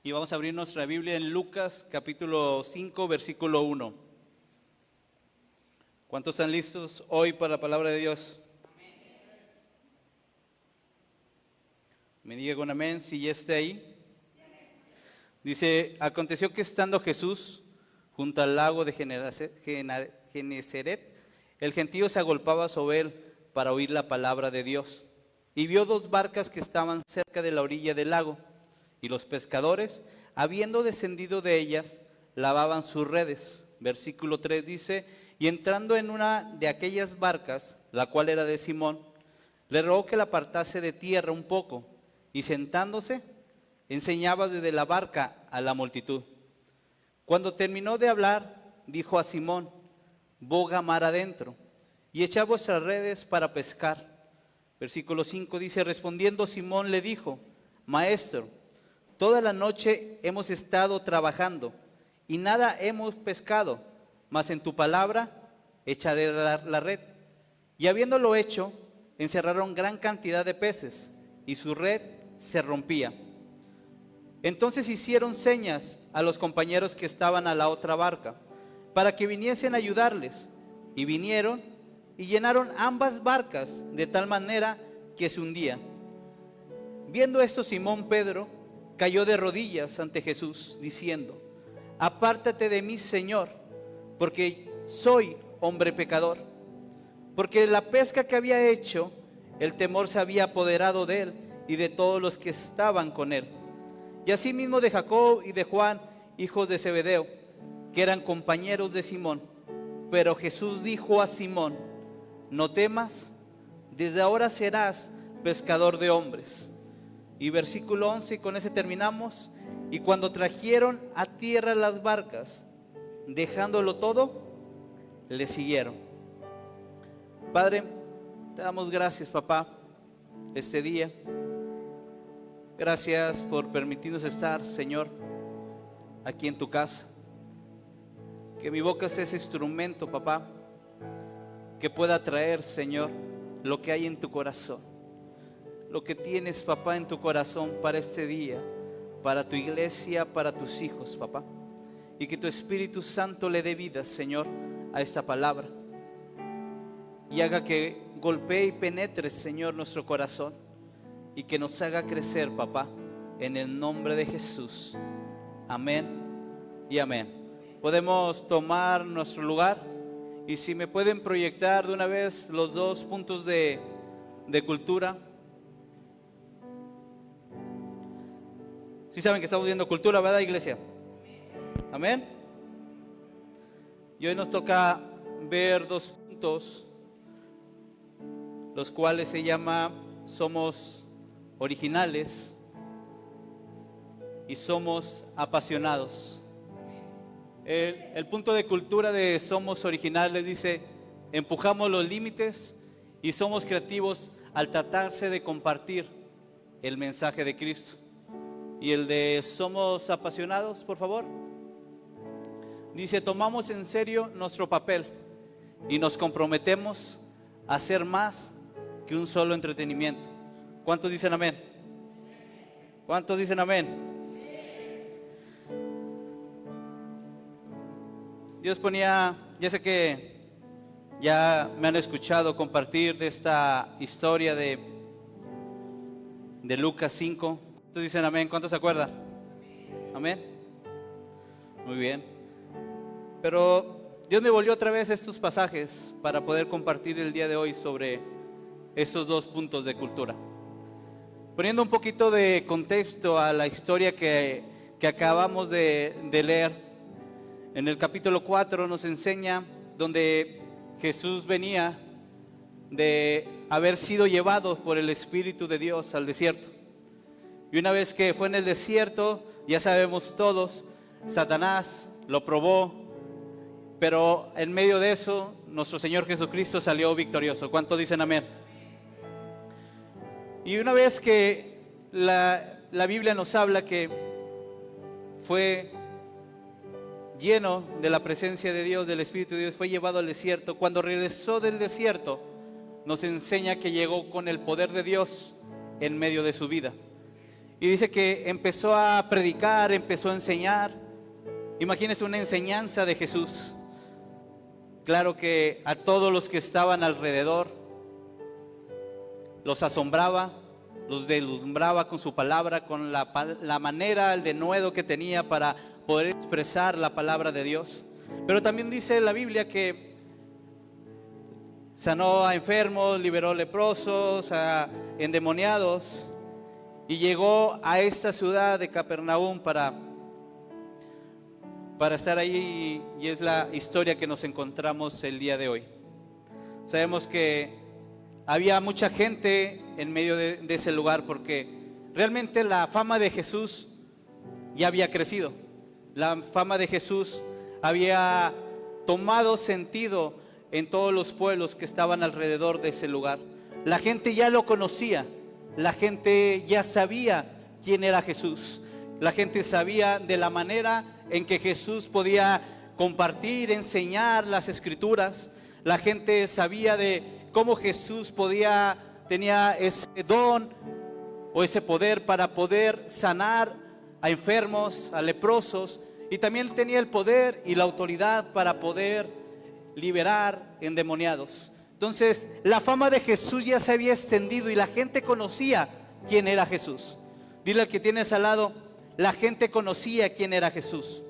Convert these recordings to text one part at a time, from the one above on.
Y vamos a abrir nuestra Biblia en Lucas capítulo 5, versículo 1. ¿Cuántos están listos hoy para la palabra de Dios? Me diga con amén si ya está ahí. Dice, aconteció que estando Jesús junto al lago de Genesaret, el gentío se agolpaba sobre él para oír la palabra de Dios. Y vio dos barcas que estaban cerca de la orilla del lago, y los pescadores, habiendo descendido de ellas, lavaban sus redes. Versículo 3 dice, y entrando en una de aquellas barcas, la cual era de Simón, le rogó que la apartase de tierra un poco, y sentándose, enseñaba desde la barca a la multitud. Cuando terminó de hablar, dijo a Simón, boga mar adentro, y echad vuestras redes para pescar. Versículo 5 dice, respondiendo Simón le dijo, Maestro, toda la noche hemos estado trabajando, y nada hemos pescado, mas en tu palabra echaré la red. Y habiéndolo hecho, encerraron gran cantidad de peces, y su red se rompía. Entonces hicieron señas a los compañeros que estaban a la otra barca, para que viniesen a ayudarles. Y vinieron y llenaron ambas barcas de tal manera que se hundían. Viendo esto, Simón Pedro cayó de rodillas ante Jesús, diciendo, apártate de mí, Señor, porque soy hombre pecador. Porque la pesca que había hecho, el temor se había apoderado de él y de todos los que estaban con él. Y asimismo de Jacob y de Juan, hijos de Zebedeo, que eran compañeros de Simón. Pero Jesús dijo a Simón, no temas, desde ahora serás pescador de hombres. Y versículo 11, y con ese terminamos. Y cuando trajeron a tierra las barcas, dejándolo todo, le siguieron. Padre, te damos gracias, papá, este día. Gracias por permitirnos estar, Señor, aquí en tu casa. Que mi boca sea ese instrumento, papá, que pueda traer, Señor, lo que hay en tu corazón. Lo que tienes, papá, en tu corazón para este día, para tu iglesia, para tus hijos, papá. Y que tu Espíritu Santo le dé vida, Señor, a esta palabra. Y haga que golpee y penetre, Señor, nuestro corazón. Y que nos haga crecer, papá, en el nombre de Jesús. Amén y amén. Podemos tomar nuestro lugar. Y si me pueden proyectar de una vez los dos puntos de cultura. Sí saben que estamos viendo cultura, ¿verdad, iglesia? Amén. Y hoy nos toca ver dos puntos, los cuales se llama somos originales y somos apasionados. El punto de cultura de somos originales dice, empujamos los límites y somos creativos al tratarse de compartir el mensaje de Cristo. Y el de somos apasionados, por favor, dice, tomamos en serio nuestro papel y nos comprometemos a hacer más que un solo entretenimiento. ¿Cuántos dicen amén? ¿Cuántos dicen amén? Dios ponía, ya sé que ya me han escuchado compartir de esta historia de Lucas 5. ¿Cuántos dicen amén? ¿Cuántos se acuerdan? Amén. Muy bien. Pero Dios me volvió otra vez a estos pasajes para poder compartir el día de hoy sobre esos dos puntos de cultura. Poniendo un poquito de contexto a la historia que acabamos de leer, en el capítulo 4 nos enseña donde Jesús venía de haber sido llevado por el Espíritu de Dios al desierto. Y una vez que fue en el desierto, ya sabemos todos, Satanás lo probó, pero en medio de eso, nuestro Señor Jesucristo salió victorioso. ¿Cuántos dicen amén? Y una vez que la Biblia nos habla que fue lleno de la presencia de Dios, del Espíritu de Dios, fue llevado al desierto. Cuando regresó del desierto, nos enseña que llegó con el poder de Dios en medio de su vida. Y dice que empezó a predicar, empezó a enseñar. Imagínense una enseñanza de Jesús. Claro que a todos los que estaban alrededor los asombraba, los deslumbraba con su palabra, con la manera, el denuedo que tenía para poder expresar la palabra de Dios. Pero también dice la Biblia que sanó a enfermos, liberó leprosos, a endemoniados, y llegó a esta ciudad de Capernaum para estar ahí, y es la historia que nos encontramos el día de hoy. Sabemos que había mucha gente en medio de ese lugar, porque realmente la fama de Jesús ya había crecido. La fama de Jesús había tomado sentido en todos los pueblos que estaban alrededor de ese lugar. La gente ya lo conocía, la gente ya sabía quién era Jesús. La gente sabía de la manera en que Jesús podía compartir, enseñar las escrituras. La gente sabía de cómo Jesús tenía ese don o ese poder para poder sanar a enfermos, a leprosos, y también tenía el poder y la autoridad para poder liberar endemoniados. Entonces, la fama de Jesús ya se había extendido y la gente conocía quién era Jesús. Dile al que tienes al lado, la gente conocía quién era Jesús.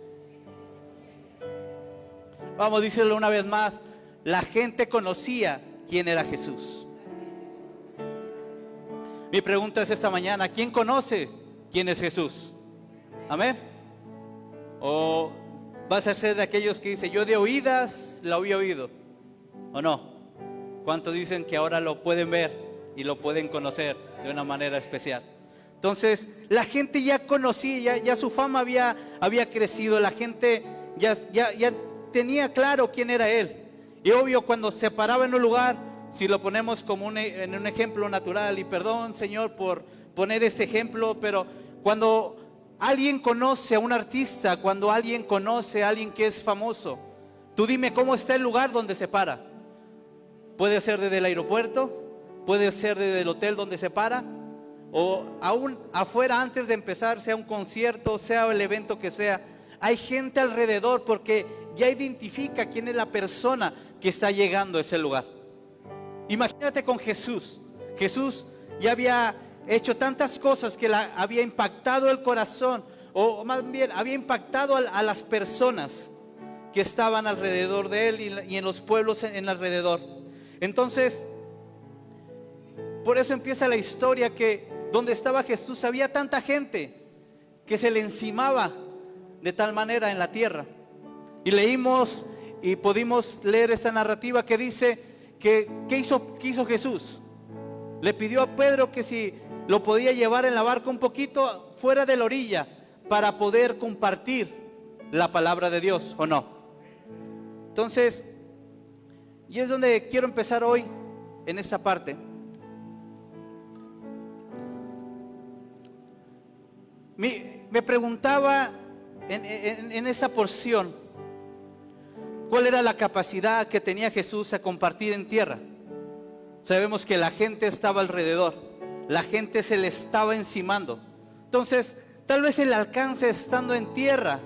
Vamos, díselo una vez más, la gente conocía quién era Jesús. Mi pregunta es esta mañana, ¿quién conoce quién es Jesús? Amén. ¿O vas a ser de aquellos que dicen, yo de oídas lo había oído? ¿O no? ¿Cuántos dicen que ahora lo pueden ver y lo pueden conocer de una manera especial? Entonces, la gente ya conocía, ya su fama había crecido, la gente ya tenía claro quién era Él. Y obvio, cuando se paraba en un lugar, si lo ponemos como en un ejemplo natural, y perdón, Señor, por poner ese ejemplo, pero cuando alguien conoce a un artista, cuando alguien conoce a alguien que es famoso, tú dime cómo está el lugar donde se para. Puede ser desde el aeropuerto, puede ser desde el hotel donde se para, o aún afuera antes de empezar, sea un concierto, sea el evento que sea. Hay gente alrededor porque ya identifica quién es la persona que está llegando a ese lugar. Imagínate con Jesús. Jesús ya había hecho tantas cosas que había impactado el corazón, o más bien había impactado a las personas que estaban alrededor de él y en los pueblos en alrededor. Entonces, por eso empieza la historia, que donde estaba Jesús había tanta gente que se le encimaba de tal manera en la tierra. Y leímos y pudimos leer esa narrativa que dice que ¿qué hizo Jesús? Le pidió a Pedro que si lo podía llevar en la barca un poquito fuera de la orilla para poder compartir la palabra de Dios, ¿o no? Entonces, y es donde quiero empezar hoy en esta parte. Me preguntaba en esa porción, ¿cuál era la capacidad que tenía Jesús a compartir en tierra? Sabemos que la gente estaba alrededor, la gente se le estaba encimando. Entonces, tal vez el alcance estando en tierra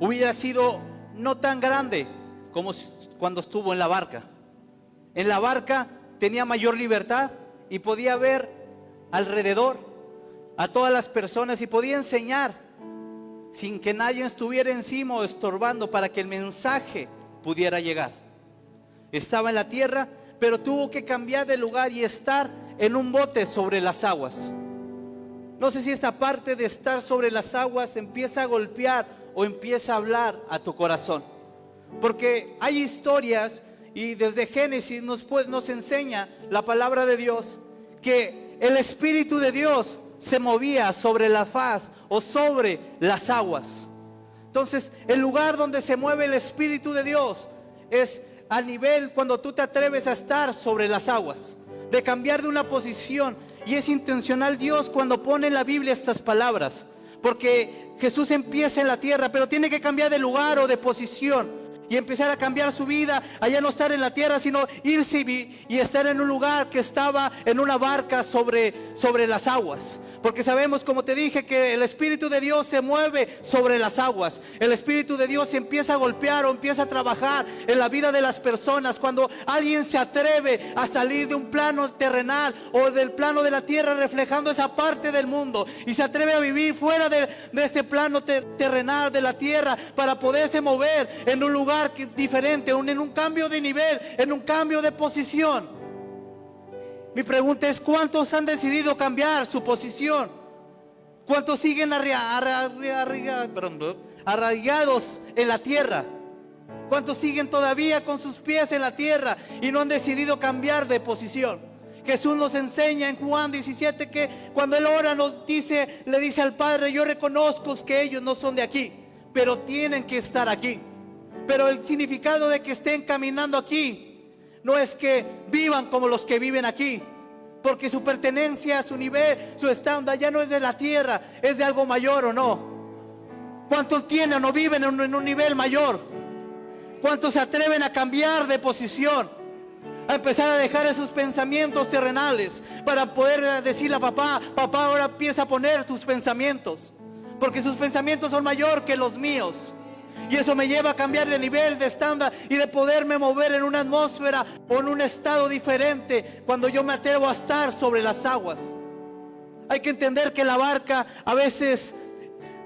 hubiera sido no tan grande como cuando estuvo en la barca. En la barca tenía mayor libertad y podía ver alrededor a todas las personas y podía enseñar sin que nadie estuviera encima o estorbando para que el mensaje pudiera llegar. Estaba en la tierra, pero tuvo que cambiar de lugar y estar en un bote sobre las aguas. No sé si esta parte de estar sobre las aguas empieza a golpear o empieza a hablar a tu corazón. Porque hay historias, y desde Génesis nos enseña la palabra de Dios, que el Espíritu de Dios se movía sobre la faz o sobre las aguas. Entonces, el lugar donde se mueve el Espíritu de Dios es a nivel cuando tú te atreves a estar sobre las aguas, de cambiar de una posición. Y es intencional Dios cuando pone en la Biblia estas palabras, porque Jesús empieza en la tierra, pero tiene que cambiar de lugar o de posición. y empezar a cambiar su vida, allá no estar en la tierra, sino irse y estar en un lugar que estaba en una barca sobre las aguas. Porque sabemos, como te dije, que el Espíritu de Dios se mueve sobre las aguas. El Espíritu de Dios empieza a golpear o empieza a trabajar en la vida de las personas. Cuando alguien se atreve a salir de un plano terrenal o del plano de la tierra, reflejando esa parte del mundo, y se atreve a vivir fuera de este plano terrenal de la tierra, para poderse mover en un lugar diferente, en un cambio de nivel, en un cambio de posición. Mi pregunta es: ¿cuántos han decidido cambiar su posición? ¿Cuántos siguen arraigados en la tierra? ¿Cuántos siguen todavía con sus pies en la tierra y no han decidido cambiar de posición? Jesús nos enseña en Juan 17 que cuando Él ora le dice al Padre: yo reconozco que ellos no son de aquí, pero tienen que estar aquí. Pero el significado de que estén caminando aquí no es que vivan como los que viven aquí, porque su pertenencia, su nivel, su estándar ya no es de la tierra, es de algo mayor, ¿o no? ¿Cuántos tienen o viven en un nivel mayor? ¿Cuántos se atreven a cambiar de posición? A empezar a dejar esos pensamientos terrenales para poder decirle a papá: papá, ahora empieza a poner tus pensamientos, porque sus pensamientos son mayor que los míos. Y eso me lleva a cambiar de nivel, de estándar, y de poderme mover en una atmósfera o en un estado diferente cuando yo me atrevo a estar sobre las aguas. Hay que entender que la barca a veces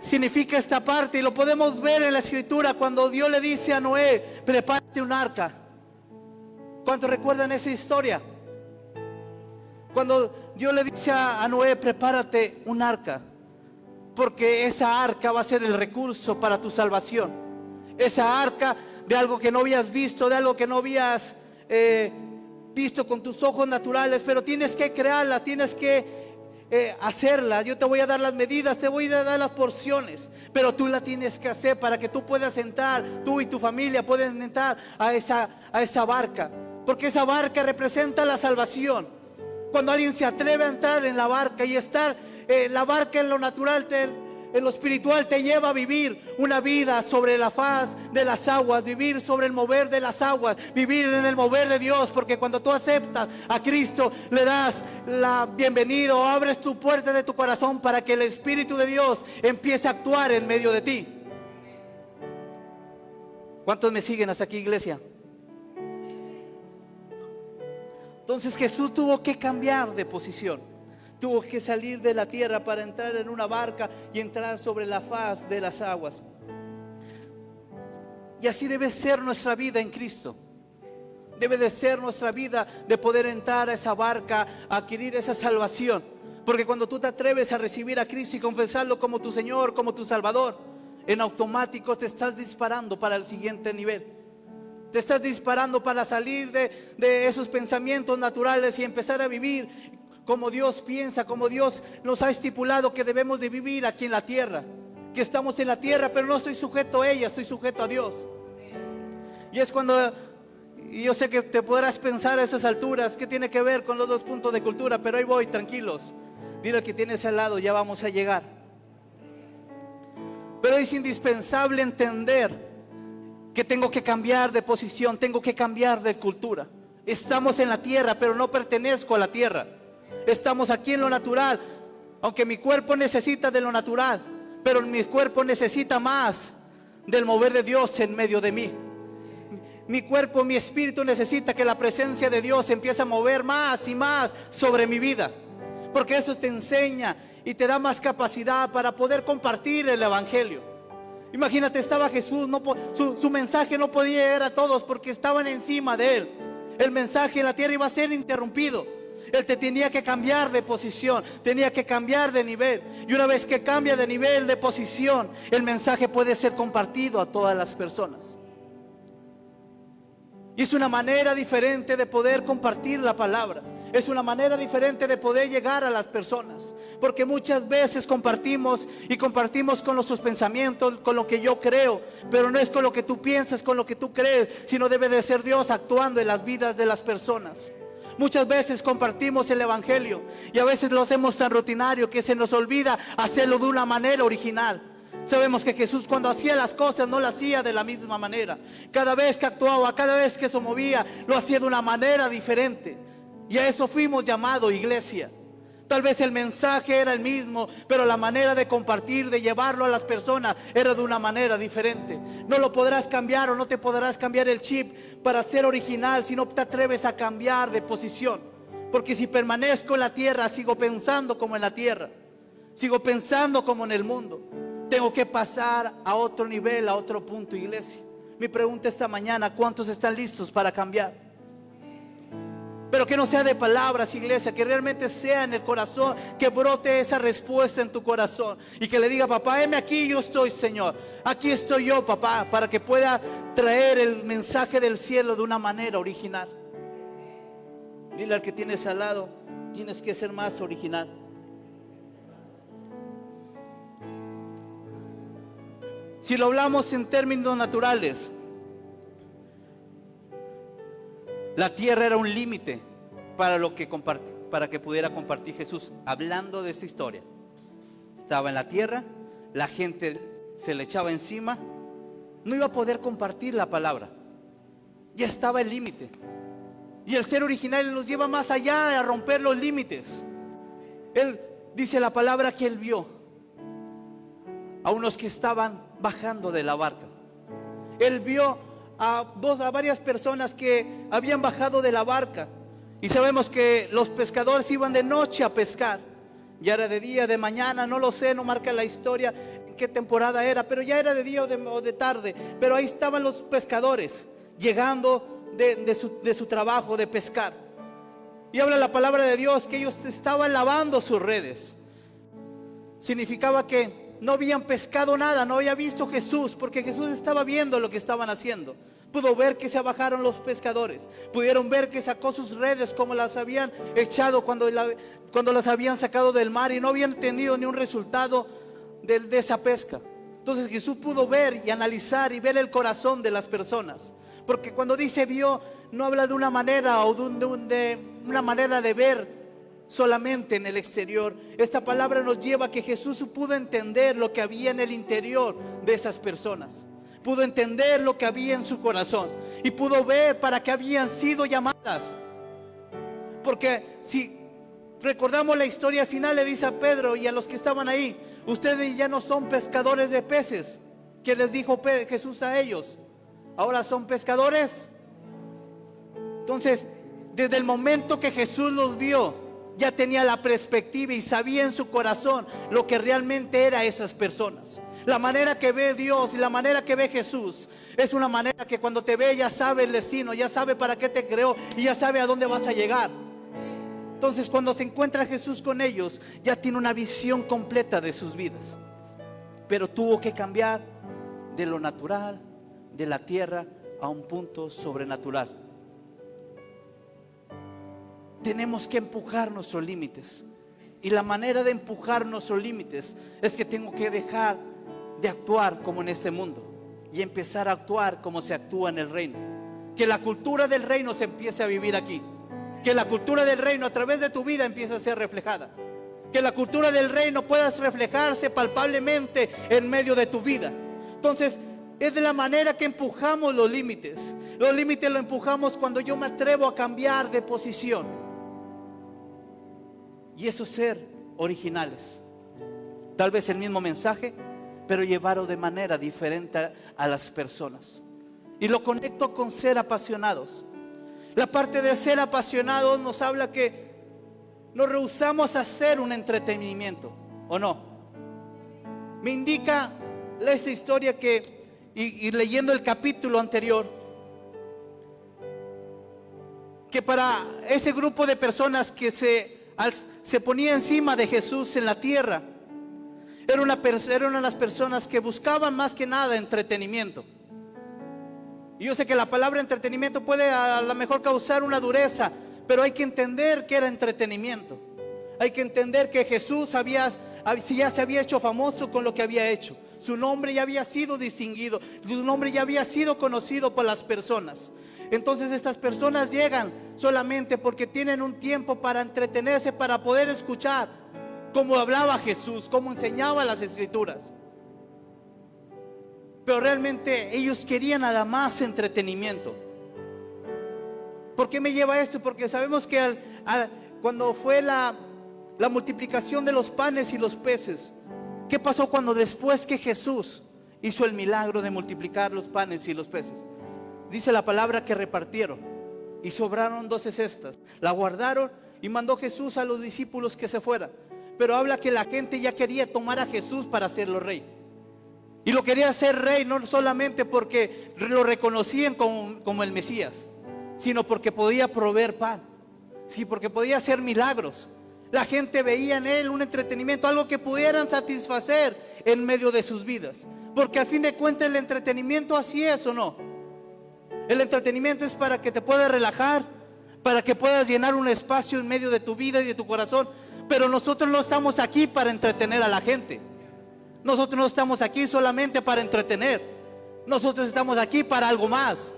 significa esta parte, y lo podemos ver en la Escritura cuando Dios le dice a Noé: prepárate un arca. ¿Cuántos recuerdan esa historia? Cuando Dios le dice a Noé: prepárate un arca, porque esa arca va a ser el recurso para tu salvación. Esa arca de algo que no habías visto, de algo que no habías visto con tus ojos naturales, pero tienes que crearla, tienes que hacerla. Yo te voy a dar las medidas, te voy a dar las porciones, pero tú la tienes que hacer para que tú puedas entrar, tú y tu familia pueden entrar a esa barca, porque esa barca representa la salvación. Cuando alguien se atreve a entrar en la barca y estar, la barca en lo natural, en lo espiritual, te lleva a vivir una vida sobre la faz de las aguas, vivir sobre el mover de las aguas, vivir en el mover de Dios. Porque cuando tú aceptas a Cristo, le das la bienvenida o abres tu puerta de tu corazón para que el Espíritu de Dios empiece a actuar en medio de ti. ¿Cuántos me siguen hasta aquí, iglesia? Entonces Jesús tuvo que cambiar de posición. Tuvo que salir de la tierra para entrar en una barca y entrar sobre la faz de las aguas. Y así debe ser nuestra vida en Cristo. Debe de ser nuestra vida de poder entrar a esa barca, a adquirir esa salvación. Porque cuando tú te atreves a recibir a Cristo y confesarlo como tu Señor, como tu Salvador, en automático te estás disparando para el siguiente nivel. Te estás disparando para salir de esos pensamientos naturales y empezar a vivir como Dios piensa, como Dios nos ha estipulado que debemos de vivir aquí en la tierra. Que estamos en la tierra, pero no estoy sujeto a ella, estoy sujeto a Dios. Y es cuando, y yo sé que te podrás pensar a esas alturas, ¿qué tiene que ver con los dos puntos de cultura? Pero ahí voy, tranquilos. Dile al que tienes al lado: ya vamos a llegar. Pero es indispensable entender que tengo que cambiar de posición, tengo que cambiar de cultura. Estamos en la tierra, pero no pertenezco a la tierra. Estamos aquí en lo natural, aunque mi cuerpo necesita de lo natural, pero mi cuerpo necesita más del mover de Dios en medio de mí. Mi cuerpo, mi espíritu necesita que la presencia de Dios empiece a mover más y más sobre mi vida, porque eso te enseña y te da más capacidad para poder compartir el evangelio. Imagínate, estaba Jesús, su mensaje no podía llegar a todos porque estaban encima de él. El mensaje en la tierra iba a ser interrumpido. Él te tenía que cambiar de posición, tenía que cambiar de nivel. Y una vez que cambia de nivel, de posición, el mensaje puede ser compartido a todas las personas. Y es una manera diferente de poder compartir la palabra. Es una manera diferente de poder llegar a las personas. Porque muchas veces compartimos con nuestros pensamientos, con lo que yo creo. Pero no es con lo que tú piensas, con lo que tú crees, sino debe de ser Dios actuando en las vidas de las personas. Muchas veces compartimos el evangelio y a veces lo hacemos tan rutinario que se nos olvida hacerlo de una manera original. Sabemos que Jesús cuando hacía las cosas no las hacía de la misma manera. Cada vez que actuaba, cada vez que se movía, lo hacía de una manera diferente. Y a eso fuimos llamados, iglesia. Tal vez el mensaje era el mismo, pero la manera de compartir, de llevarlo a las personas, era de una manera diferente. No lo podrás cambiar o no te podrás cambiar el chip para ser original si no te atreves a cambiar de posición. Porque si permanezco en la tierra, sigo pensando como en la tierra. Sigo pensando como en el mundo. Tengo que pasar a otro nivel, a otro punto, iglesia. Mi pregunta esta mañana: ¿cuántos están listos para cambiar? Pero que no sea de palabras, iglesia, que realmente sea en el corazón, que brote esa respuesta en tu corazón y que le diga: papá, heme aquí, yo estoy, Señor. Aquí estoy yo, papá, para que pueda traer el mensaje del cielo de una manera original. Dile al que tienes al lado: tienes que ser más original. Si lo hablamos en términos naturales, la tierra era un límite para que pudiera compartir Jesús. Hablando de esa historia, estaba en la tierra, la gente se le echaba encima, no iba a poder compartir la palabra. Ya estaba el límite. Y el ser original nos lleva más allá, a romper los límites. Él dice la palabra que él vio a unos que estaban bajando de la barca. Él vio a varias personas que habían bajado de la barca. Y sabemos que los pescadores iban de noche a pescar. Ya era de día, de mañana, no lo sé, no marca la historia en qué temporada era, pero ya era de día o de tarde. Pero ahí estaban los pescadores llegando de su trabajo de pescar. Y habla la palabra de Dios que ellos estaban lavando sus redes. Significaba que no habían pescado nada, no había visto Jesús, porque Jesús estaba viendo lo que estaban haciendo. Pudo ver que se bajaron los pescadores, pudieron ver que sacó sus redes como las habían echado cuando las habían sacado del mar y no habían tenido ni un resultado de esa pesca. Entonces Jesús pudo ver y analizar y ver el corazón de las personas, porque cuando dice vio, no habla de una manera o de una manera de ver solamente en el exterior. Esta palabra nos lleva a que Jesús pudo entender lo que había en el interior de esas personas. Pudo entender lo que había en su corazón y pudo ver para qué habían sido llamadas. Porque si recordamos la historia final, le dice a Pedro y a los que estaban ahí: ustedes ya no son pescadores de peces. ¿Qué les dijo Jesús a ellos? Ahora son pescadores. Entonces, desde el momento que Jesús los vio, ya tenía la perspectiva y sabía en su corazón lo que realmente eran esas personas. La manera que ve Dios y la manera que ve Jesús es una manera que cuando te ve ya sabe el destino, ya sabe para qué te creó y ya sabe a dónde vas a llegar. Entonces cuando se encuentra Jesús con ellos, ya tiene una visión completa de sus vidas. Pero tuvo que cambiar de lo natural, de la tierra, a un punto sobrenatural. Tenemos que empujar nuestros límites. Y la manera de empujar nuestros límites es que tengo que dejar de actuar como en este mundo y empezar a actuar como se actúa en el reino. Que la cultura del reino se empiece a vivir aquí. Que la cultura del reino a través de tu vida empiece a ser reflejada. Que la cultura del reino pueda reflejarse palpablemente en medio de tu vida. Entonces, es de la manera que empujamos los límites. Los límites los empujamos cuando yo me atrevo a cambiar de posición. Y eso es ser originales. Tal vez el mismo mensaje, pero llevarlo de manera diferente a las personas. Y lo conecto con ser apasionados. La parte de ser apasionados nos habla que nos rehusamos a hacer un entretenimiento, ¿o no? Me indica esa historia que, y leyendo el capítulo anterior, que para ese grupo de personas que se ponía encima de Jesús en la tierra, eran las personas que buscaban más que nada entretenimiento. Y yo sé que la palabra entretenimiento puede a lo mejor causar una dureza, pero hay que entender que era entretenimiento. Hay que entender que Jesús ya se había hecho famoso con lo que había hecho. Su nombre ya había sido distinguido, su nombre ya había sido conocido por las personas. Entonces estas personas llegan solamente porque tienen un tiempo para entretenerse, para poder escuchar cómo hablaba Jesús, cómo enseñaba las escrituras. pero realmente ellos querían nada más entretenimiento. ¿Por qué me lleva esto? Porque sabemos que cuando fue la multiplicación de los panes y los peces, ¿qué pasó cuando después que Jesús hizo el milagro de multiplicar los panes y los peces? Dice la palabra que repartieron y sobraron 12 cestas. La guardaron y mandó Jesús a los discípulos que se fueran. Pero habla que la gente ya quería tomar a Jesús para hacerlo rey. Y lo quería hacer rey no solamente porque lo reconocían como el Mesías, sino porque podía proveer pan, sí, porque podía hacer milagros. La gente veía en él un entretenimiento, algo que pudieran satisfacer en medio de sus vidas. Porque al fin de cuentas el entretenimiento así es, ¿o no? El entretenimiento es para que te puedas relajar, para que puedas llenar un espacio en medio de tu vida y de tu corazón. Pero nosotros no estamos aquí para entretener a la gente. Nosotros no estamos aquí solamente para entretener. Nosotros estamos aquí para algo más.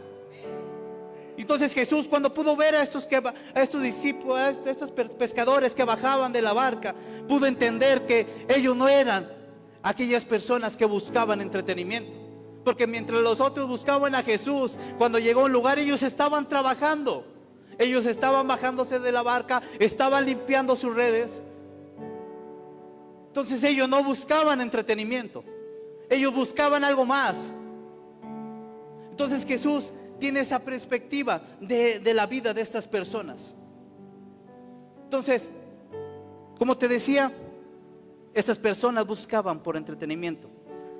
Entonces Jesús, cuando pudo ver a estos discípulos, a estos pescadores que bajaban de la barca, pudo entender que ellos no eran aquellas personas que buscaban entretenimiento. Porque mientras los otros buscaban a Jesús, cuando llegó a un lugar, ellos estaban trabajando. Ellos estaban bajándose de la barca, estaban limpiando sus redes. Entonces ellos no buscaban entretenimiento, ellos buscaban algo más. Entonces Jesús tiene esa perspectiva de la vida de estas personas. Entonces, como te decía, estas personas buscaban por entretenimiento.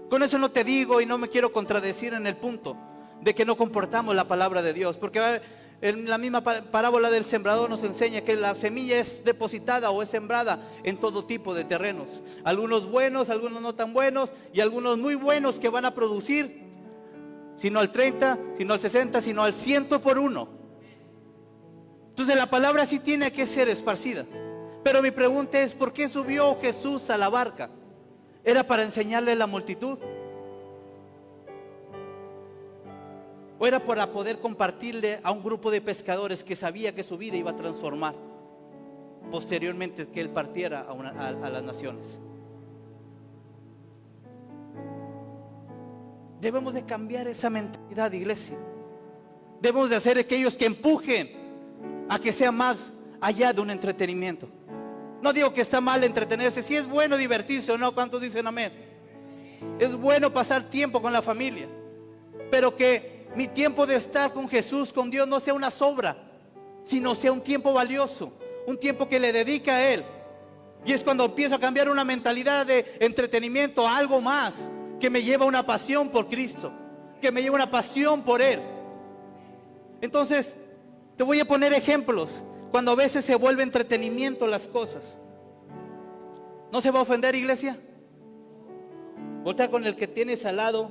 Con eso no te digo y no me quiero contradecir en el punto de que no comportamos la palabra de Dios, porque en la misma parábola del sembrador nos enseña que la semilla es depositada o es sembrada en todo tipo de terrenos. Algunos buenos, algunos no tan buenos, y algunos muy buenos que van a producir, sino al 30, sino al 60, sino al 100 por uno. Entonces la palabra sí tiene que ser esparcida. Pero mi pregunta es, ¿por qué subió Jesús a la barca? ¿Era para enseñarle a la multitud? ¿O era para poder compartirle a un grupo de pescadores que sabía que su vida iba a transformar posteriormente que él partiera a las naciones? Debemos de cambiar esa mentalidad, iglesia. Debemos de hacer aquellos que empujen a que sea más allá de un entretenimiento. No digo que está mal entretenerse, si es bueno divertirse o no, ¿cuántos dicen amén? Es bueno pasar tiempo con la familia, pero que mi tiempo de estar con Jesús, con Dios, no sea una sobra, sino sea un tiempo valioso, un tiempo que le dedica a Él. Y es cuando empiezo a cambiar una mentalidad de entretenimiento a algo más, que me lleva una pasión por Cristo, que me lleva una pasión por Él. Entonces, te voy a poner ejemplos. Cuando a veces se vuelve entretenimiento las cosas, ¿no se va a ofender, iglesia? Voltea con el que tienes al lado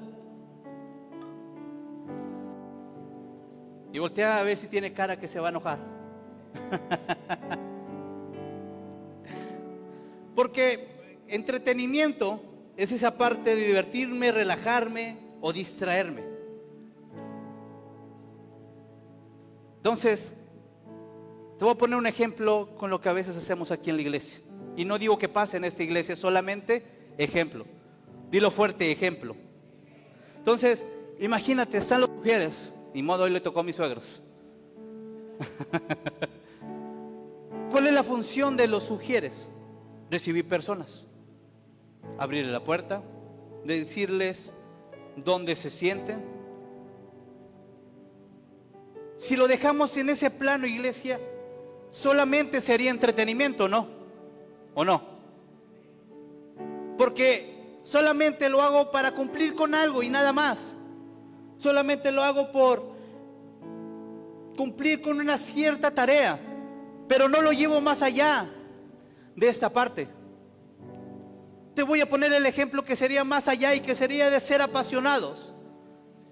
y voltea a ver si tiene cara que se va a enojar. Porque entretenimiento es esa parte de divertirme, relajarme o distraerme. Entonces, te voy a poner un ejemplo con lo que a veces hacemos aquí en la iglesia. Y no digo que pase en esta iglesia, solamente ejemplo. Dilo fuerte, ejemplo. Entonces, imagínate, están las mujeres. Ni modo, hoy le tocó a mis suegros. ¿Cuál es la función de los sugieres? Recibir personas, abrirles la puerta, decirles dónde se sienten. Si lo dejamos en ese plano, iglesia, solamente sería entretenimiento, ¿no? ¿O no? Porque solamente lo hago para cumplir con algo y nada más. Solamente lo hago por cumplir con una cierta tarea, pero no lo llevo más allá de esta parte. Te voy a poner el ejemplo que sería más allá, y que sería de ser apasionados.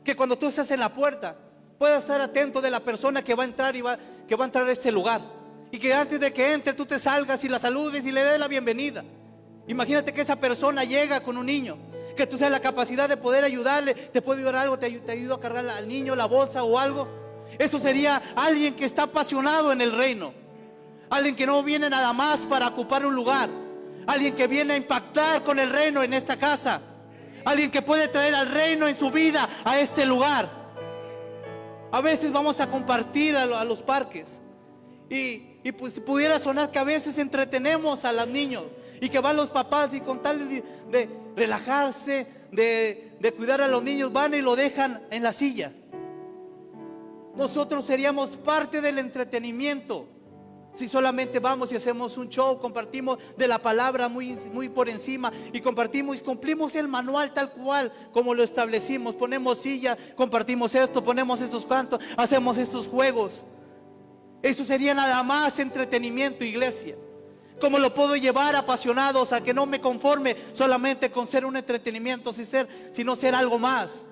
Que cuando tú estás en la puerta, puedas estar atento de la persona que va a entrar que va a entrar a este lugar, y que antes de que entre tú te salgas y la saludes y le des la bienvenida. Imagínate que esa persona llega con un niño, que tú seas la capacidad de poder ayudarle, te puede ayudar algo, te ayudo a cargar al niño la bolsa o algo. Eso sería alguien que está apasionado en el reino, alguien que no viene nada más para ocupar un lugar, alguien que viene a impactar con el reino en esta casa, Alguien que puede traer al reino en su vida a este lugar. A veces vamos a compartir a los parques. Y pues pudiera sonar que a veces entretenemos a los niños. Y que van los papás y con tal de relajarse, de cuidar a los niños, van y lo dejan en la silla. Nosotros seríamos parte del entretenimiento si solamente vamos y hacemos un show, compartimos de la palabra muy por encima y compartimos y cumplimos el manual tal cual como lo establecimos. Ponemos silla, compartimos esto, ponemos estos cantos, hacemos estos juegos. Eso sería nada más entretenimiento, iglesia. ¿Cómo lo puedo llevar apasionados a que no me conforme solamente con ser un entretenimiento, sino ser algo más?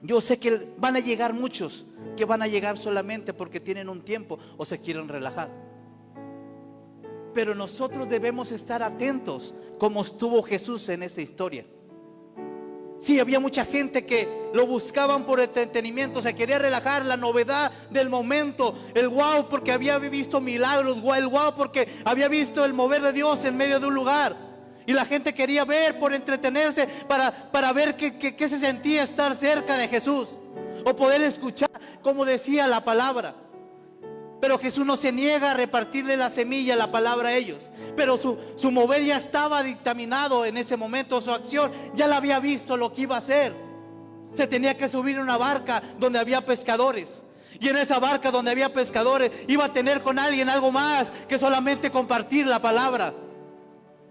Yo sé que van a llegar muchos que van a llegar solamente porque tienen un tiempo o se quieren relajar. Pero nosotros debemos estar atentos como estuvo Jesús en esa historia. Sí, había mucha gente que lo buscaban por entretenimiento, se quería relajar, la novedad del momento, el wow porque había visto milagros, el wow porque había visto el mover de Dios en medio de un lugar. Y la gente quería ver por entretenerse para ver qué se sentía estar cerca de Jesús o poder escuchar como decía la palabra. Pero Jesús no se niega a repartirle la semilla, la palabra a ellos. Pero su mover ya estaba dictaminado en ese momento, su acción ya la había visto lo que iba a hacer. Se tenía que subir a una barca donde había pescadores. Y en esa barca donde había pescadores iba a tener con alguien algo más que solamente compartir la palabra.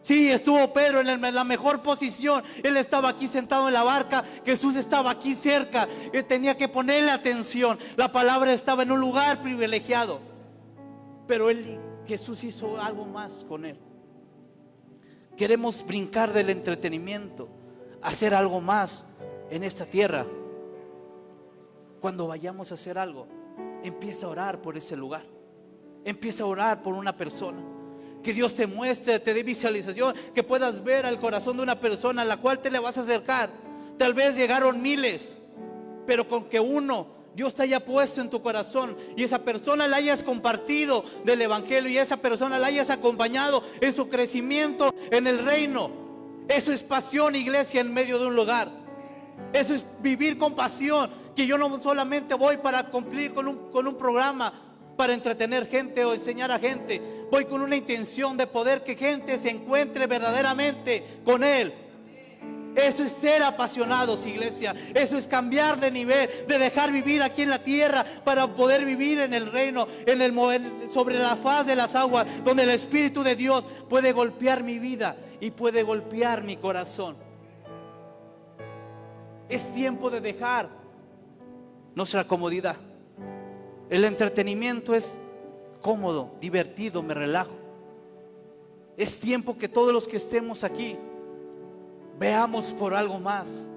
Sí, estuvo Pedro en la mejor posición. Él estaba aquí sentado en la barca, Jesús estaba aquí cerca. Él tenía que ponerle atención. La palabra estaba en un lugar privilegiado. Pero Jesús hizo algo más con él. Queremos brincar del entretenimiento, hacer algo más en esta tierra. Cuando vayamos a hacer algo, empieza a orar por ese lugar. Empieza a orar por una persona. Que Dios te muestre, te dé visualización, que puedas ver al corazón de una persona a la cual te le vas a acercar. Tal vez llegaron miles, pero con que Dios te haya puesto en tu corazón y esa persona la hayas compartido del evangelio y esa persona la hayas acompañado en su crecimiento en el reino. Eso es pasión, iglesia, en medio de un lugar. Eso es vivir con pasión, que yo no solamente voy para cumplir con un programa, para entretener gente o enseñar a gente. Voy con una intención de poder que gente se encuentre verdaderamente con Él. Eso es ser apasionados, iglesia. Eso es cambiar de nivel, de dejar vivir aquí en la tierra para poder vivir en el reino, sobre la faz de las aguas, donde el Espíritu de Dios puede golpear mi vida y puede golpear mi corazón. Es tiempo de dejar nuestra comodidad. El entretenimiento es cómodo, divertido, me relajo. Es tiempo que todos los que estemos aquí veamos por algo más.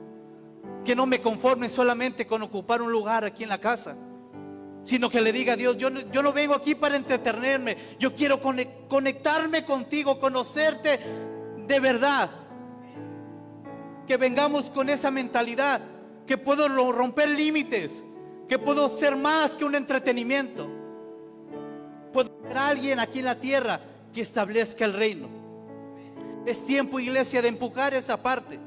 Que no me conforme solamente con ocupar un lugar aquí en la casa, sino que le diga a Dios, yo no vengo aquí para entretenerme. Yo quiero conectarme contigo, conocerte de verdad. Que vengamos con esa mentalidad, que puedo romper límites, que puedo ser más que un entretenimiento. Puedo ser alguien aquí en la tierra que establezca el reino. Es tiempo, iglesia, de empujar esa parte,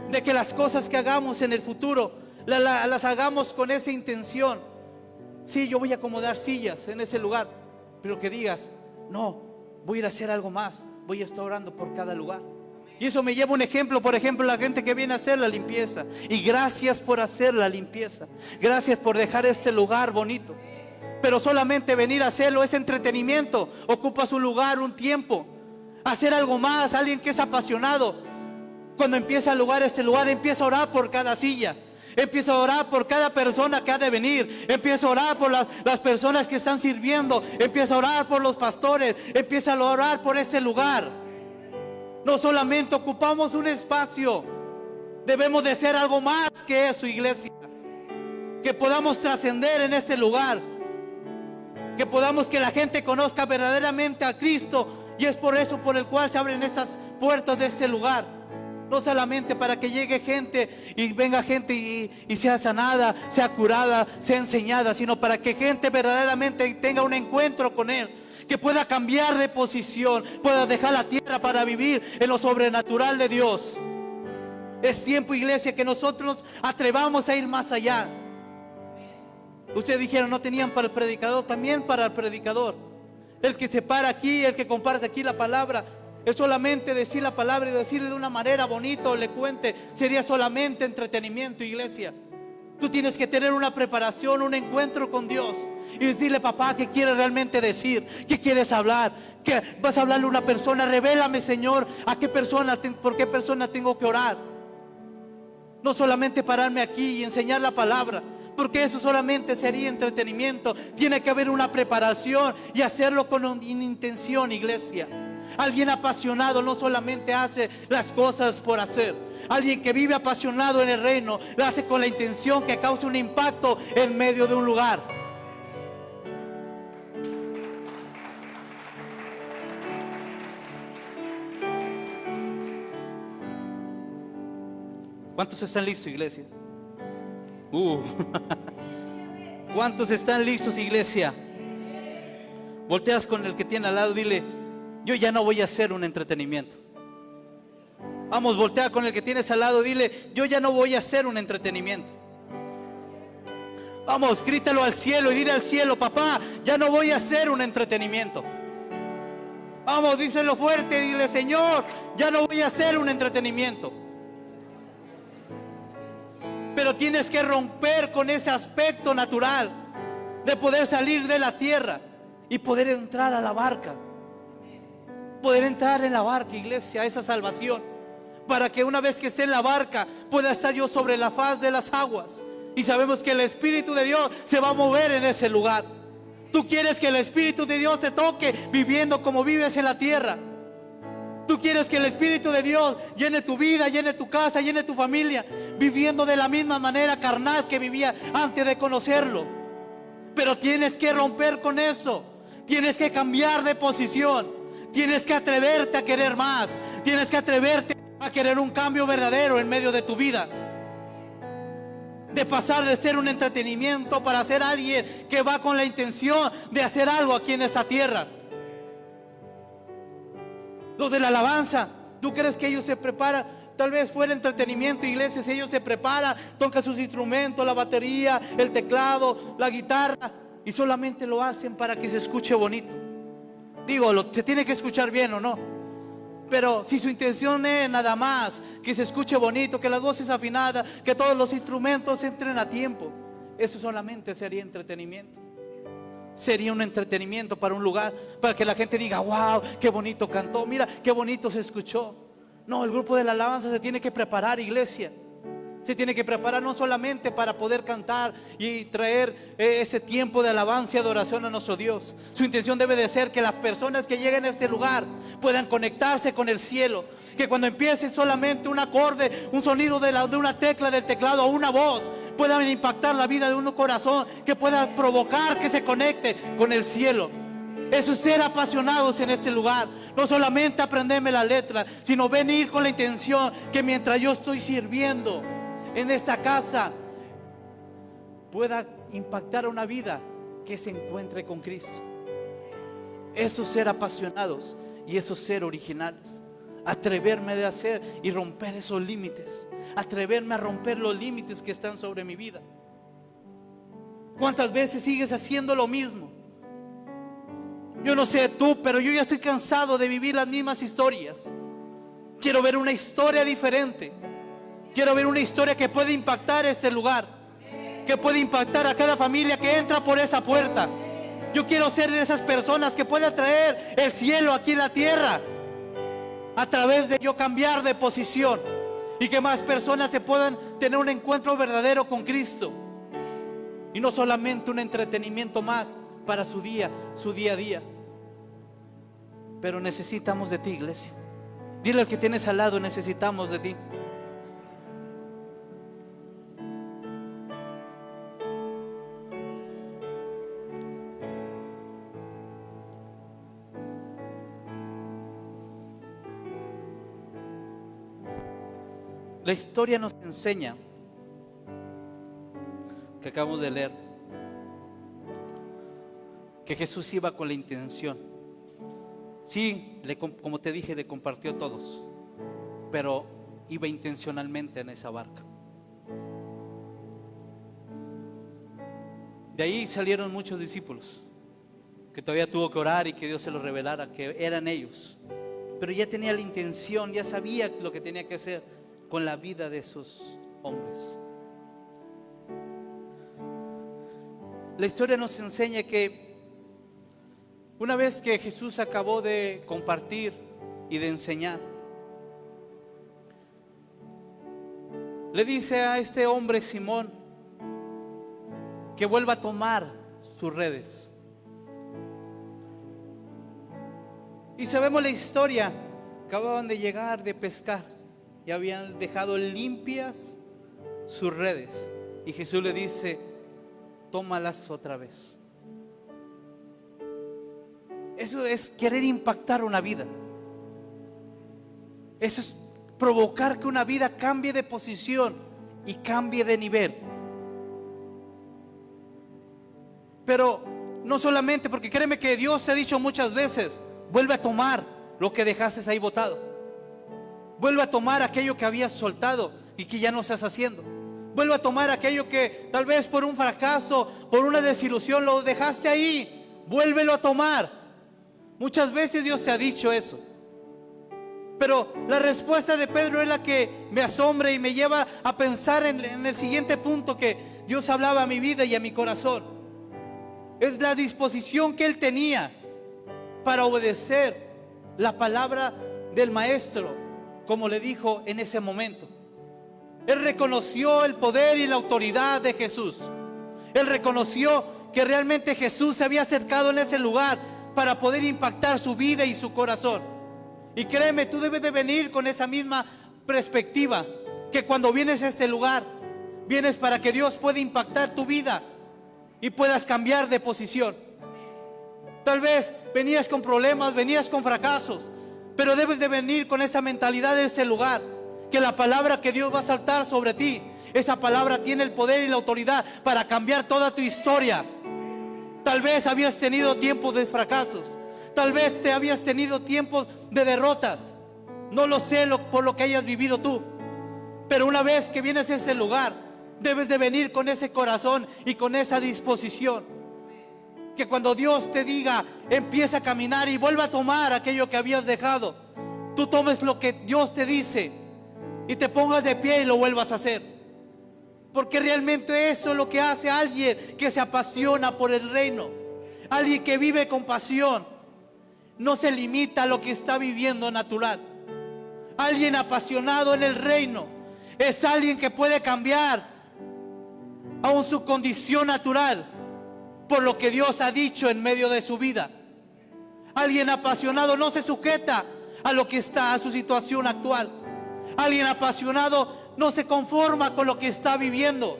de que las cosas que hagamos en el futuro las hagamos con esa intención. Sí, yo voy a acomodar sillas en ese lugar, pero que digas, no, voy a ir a hacer algo más. Voy a estar orando por cada lugar. Y eso me lleva un ejemplo, por ejemplo, la gente que viene a hacer la limpieza. Y gracias por hacer la limpieza. Gracias por dejar este lugar bonito. Pero solamente venir a hacerlo es entretenimiento. Ocupa su lugar un tiempo. Hacer algo más, alguien que es apasionado. Cuando empieza a este lugar, empieza a orar por cada silla. Empieza a orar por cada persona que ha de venir. Empieza a orar por las personas que están sirviendo. Empieza a orar por los pastores. Empieza a orar por este lugar. No solamente ocupamos un espacio, debemos de ser algo más que eso, iglesia. Que podamos trascender en este lugar, que podamos que la gente conozca verdaderamente a Cristo. Y es por eso por el cual se abren estas puertas de este lugar. No solamente para que llegue gente y venga gente y sea sanada, sea curada, sea enseñada, sino para que gente verdaderamente tenga un encuentro con Él. Que pueda cambiar de posición, pueda dejar la tierra para vivir en lo sobrenatural de Dios. Es tiempo, iglesia, que nosotros nos atrevamos a ir más allá. Ustedes dijeron, no tenían para el predicador, también para el predicador. El que se para aquí, el que comparte aquí la palabra, es solamente decir la palabra y decirle de una manera bonita o elocuente. Sería solamente entretenimiento, iglesia. Tú tienes que tener una preparación, un encuentro con Dios y decirle: papá, ¿qué quieres realmente decir? ¿Qué quieres hablar? ¿Qué vas a hablarle a una persona? Revélame, Señor, a qué persona, por qué persona tengo que orar. No solamente pararme aquí y enseñar la palabra, porque eso solamente sería entretenimiento. Tiene que haber una preparación y hacerlo con una intención, iglesia. Alguien apasionado no solamente hace las cosas por hacer. Alguien que vive apasionado en el reino lo hace con la intención que cause un impacto en medio de un lugar. ¿Cuántos están listos, iglesia? ¿Cuántos están listos, iglesia? Volteas con el que tiene al lado, dile: yo ya no voy a hacer un entretenimiento. Vamos, voltea con el que tienes al lado, dile: yo ya no voy a hacer un entretenimiento. Vamos, grítalo al cielo y dile al cielo: papá, ya no voy a hacer un entretenimiento. Vamos, díselo fuerte, dile: Señor, ya no voy a hacer un entretenimiento. Pero tienes que romper con ese aspecto natural de poder salir de la tierra y poder entrar a la barca. Poder entrar en la barca, iglesia, a esa salvación, para que una vez que esté en la barca pueda estar yo sobre la faz de las aguas. Y sabemos que el Espíritu de Dios se va a mover en ese lugar. Tú quieres que el Espíritu de Dios te toque viviendo como vives en la tierra. Tú quieres que el Espíritu de Dios llene tu vida, llene tu casa, llene tu familia, viviendo de la misma manera carnal que vivía antes de conocerlo. Pero tienes que romper con eso. Tienes que cambiar de posición. Tienes que atreverte a querer más. Tienes que atreverte a querer un cambio verdadero en medio de tu vida. De pasar de ser un entretenimiento para ser alguien que va con la intención de hacer algo aquí en esta tierra. Los de la alabanza, ¿tú crees que ellos se preparan? Tal vez fuera entretenimiento, iglesia, si ellos se preparan, tocan sus instrumentos, la batería, el teclado, la guitarra, y solamente lo hacen para que se escuche bonito. Digo, se tiene que escuchar bien o no. Pero si su intención es nada más que se escuche bonito, que las voces afinadas, que todos los instrumentos entren a tiempo, eso solamente sería entretenimiento. Sería un entretenimiento para un lugar, para que la gente diga: wow, qué bonito cantó, mira qué bonito se escuchó. No, el grupo de la alabanza se tiene que preparar, iglesia. Se tiene que preparar no solamente para poder cantar y traer ese tiempo de alabanza y adoración a nuestro Dios. Su intención debe de ser que las personas que lleguen a este lugar puedan conectarse con el cielo. Que cuando empiecen solamente un acorde, un sonido de una tecla del teclado o una voz, puedan impactar la vida de un corazón, que pueda provocar que se conecte con el cielo. Eso es ser apasionados en este lugar. No solamente aprenderme la letra, sino venir con la intención que mientras yo estoy sirviendo en esta casa, pueda impactar una vida que se encuentre con Cristo. Eso es ser apasionados y eso es ser originales. Atreverme de hacer y romper esos límites. Atreverme a romper los límites que están sobre mi vida. ¿Cuántas veces sigues haciendo lo mismo? Yo no sé tú, pero yo ya estoy cansado de vivir las mismas historias. Quiero ver una historia diferente. Quiero ver una historia que puede impactar este lugar, que puede impactar a cada familia que entra por esa puerta. Yo quiero ser de esas personas que puede traer el cielo aquí en la tierra, a través de yo cambiar de posición, y que más personas se puedan tener un encuentro verdadero con Cristo, y no solamente un entretenimiento más para su día a día. Pero necesitamos de ti, iglesia. Dile al que tienes al lado: necesitamos de ti. La historia nos enseña, que acabamos de leer, que Jesús iba con la intención. Sí, como te dije, le compartió a todos, pero iba intencionalmente en esa barca. De ahí salieron muchos discípulos, que todavía tuvo que orar y que Dios se los revelara que eran ellos. Pero ya tenía la intención, ya sabía lo que tenía que hacer con la vida de esos hombres. La historia nos enseña que una vez que Jesús acabó de compartir y de enseñar, le dice a este hombre Simón que vuelva a tomar sus redes. Y sabemos la historia, acababan de llegar de pescar y habían dejado limpias sus redes. Y Jesús le dice: tómalas otra vez. Eso es querer impactar una vida. Eso es provocar que una vida cambie de posición y cambie de nivel. Pero no solamente, porque créeme que Dios te ha dicho muchas veces: vuelve a tomar lo que dejaste ahí botado. Vuelve a tomar aquello que habías soltado y que ya no estás haciendo. Vuelve a tomar aquello que tal vez por un fracaso, por una desilusión lo dejaste ahí. Vuélvelo a tomar. Muchas veces Dios te ha dicho eso. Pero la respuesta de Pedro es la que me asombra y me lleva a pensar en el siguiente punto que Dios hablaba a mi vida y a mi corazón. Es la disposición que él tenía para obedecer la palabra del maestro, como le dijo en ese momento. Él reconoció el poder y la autoridad de Jesús. Él reconoció que realmente Jesús se había acercado en ese lugar para poder impactar su vida y su corazón. Y créeme, tú debes de venir con esa misma perspectiva, que cuando vienes a este lugar, vienes para que Dios pueda impactar tu vida y puedas cambiar de posición. Tal vez venías con problemas, venías con fracasos, pero debes de venir con esa mentalidad de este lugar, que la palabra que Dios va a saltar sobre ti, esa palabra tiene el poder y la autoridad para cambiar toda tu historia. Tal vez habías tenido tiempos de fracasos, tal vez te habías tenido tiempos de derrotas. No lo sé por lo que hayas vivido tú, pero una vez que vienes a este lugar, debes de venir con ese corazón y con esa disposición. Que cuando Dios te diga, empieza a caminar y vuelva a tomar aquello que habías dejado, tú tomes lo que Dios te dice y te pongas de pie y lo vuelvas a hacer. Porque realmente eso es lo que hace a alguien que se apasiona por el reino. Alguien que vive con pasión. No se limita a lo que está viviendo natural. Alguien apasionado en el reino es alguien que puede cambiar aún su condición natural por lo que Dios ha dicho en medio de su vida. Alguien apasionado no se sujeta a lo que está, a su situación actual. Alguien apasionado no se conforma con lo que está viviendo.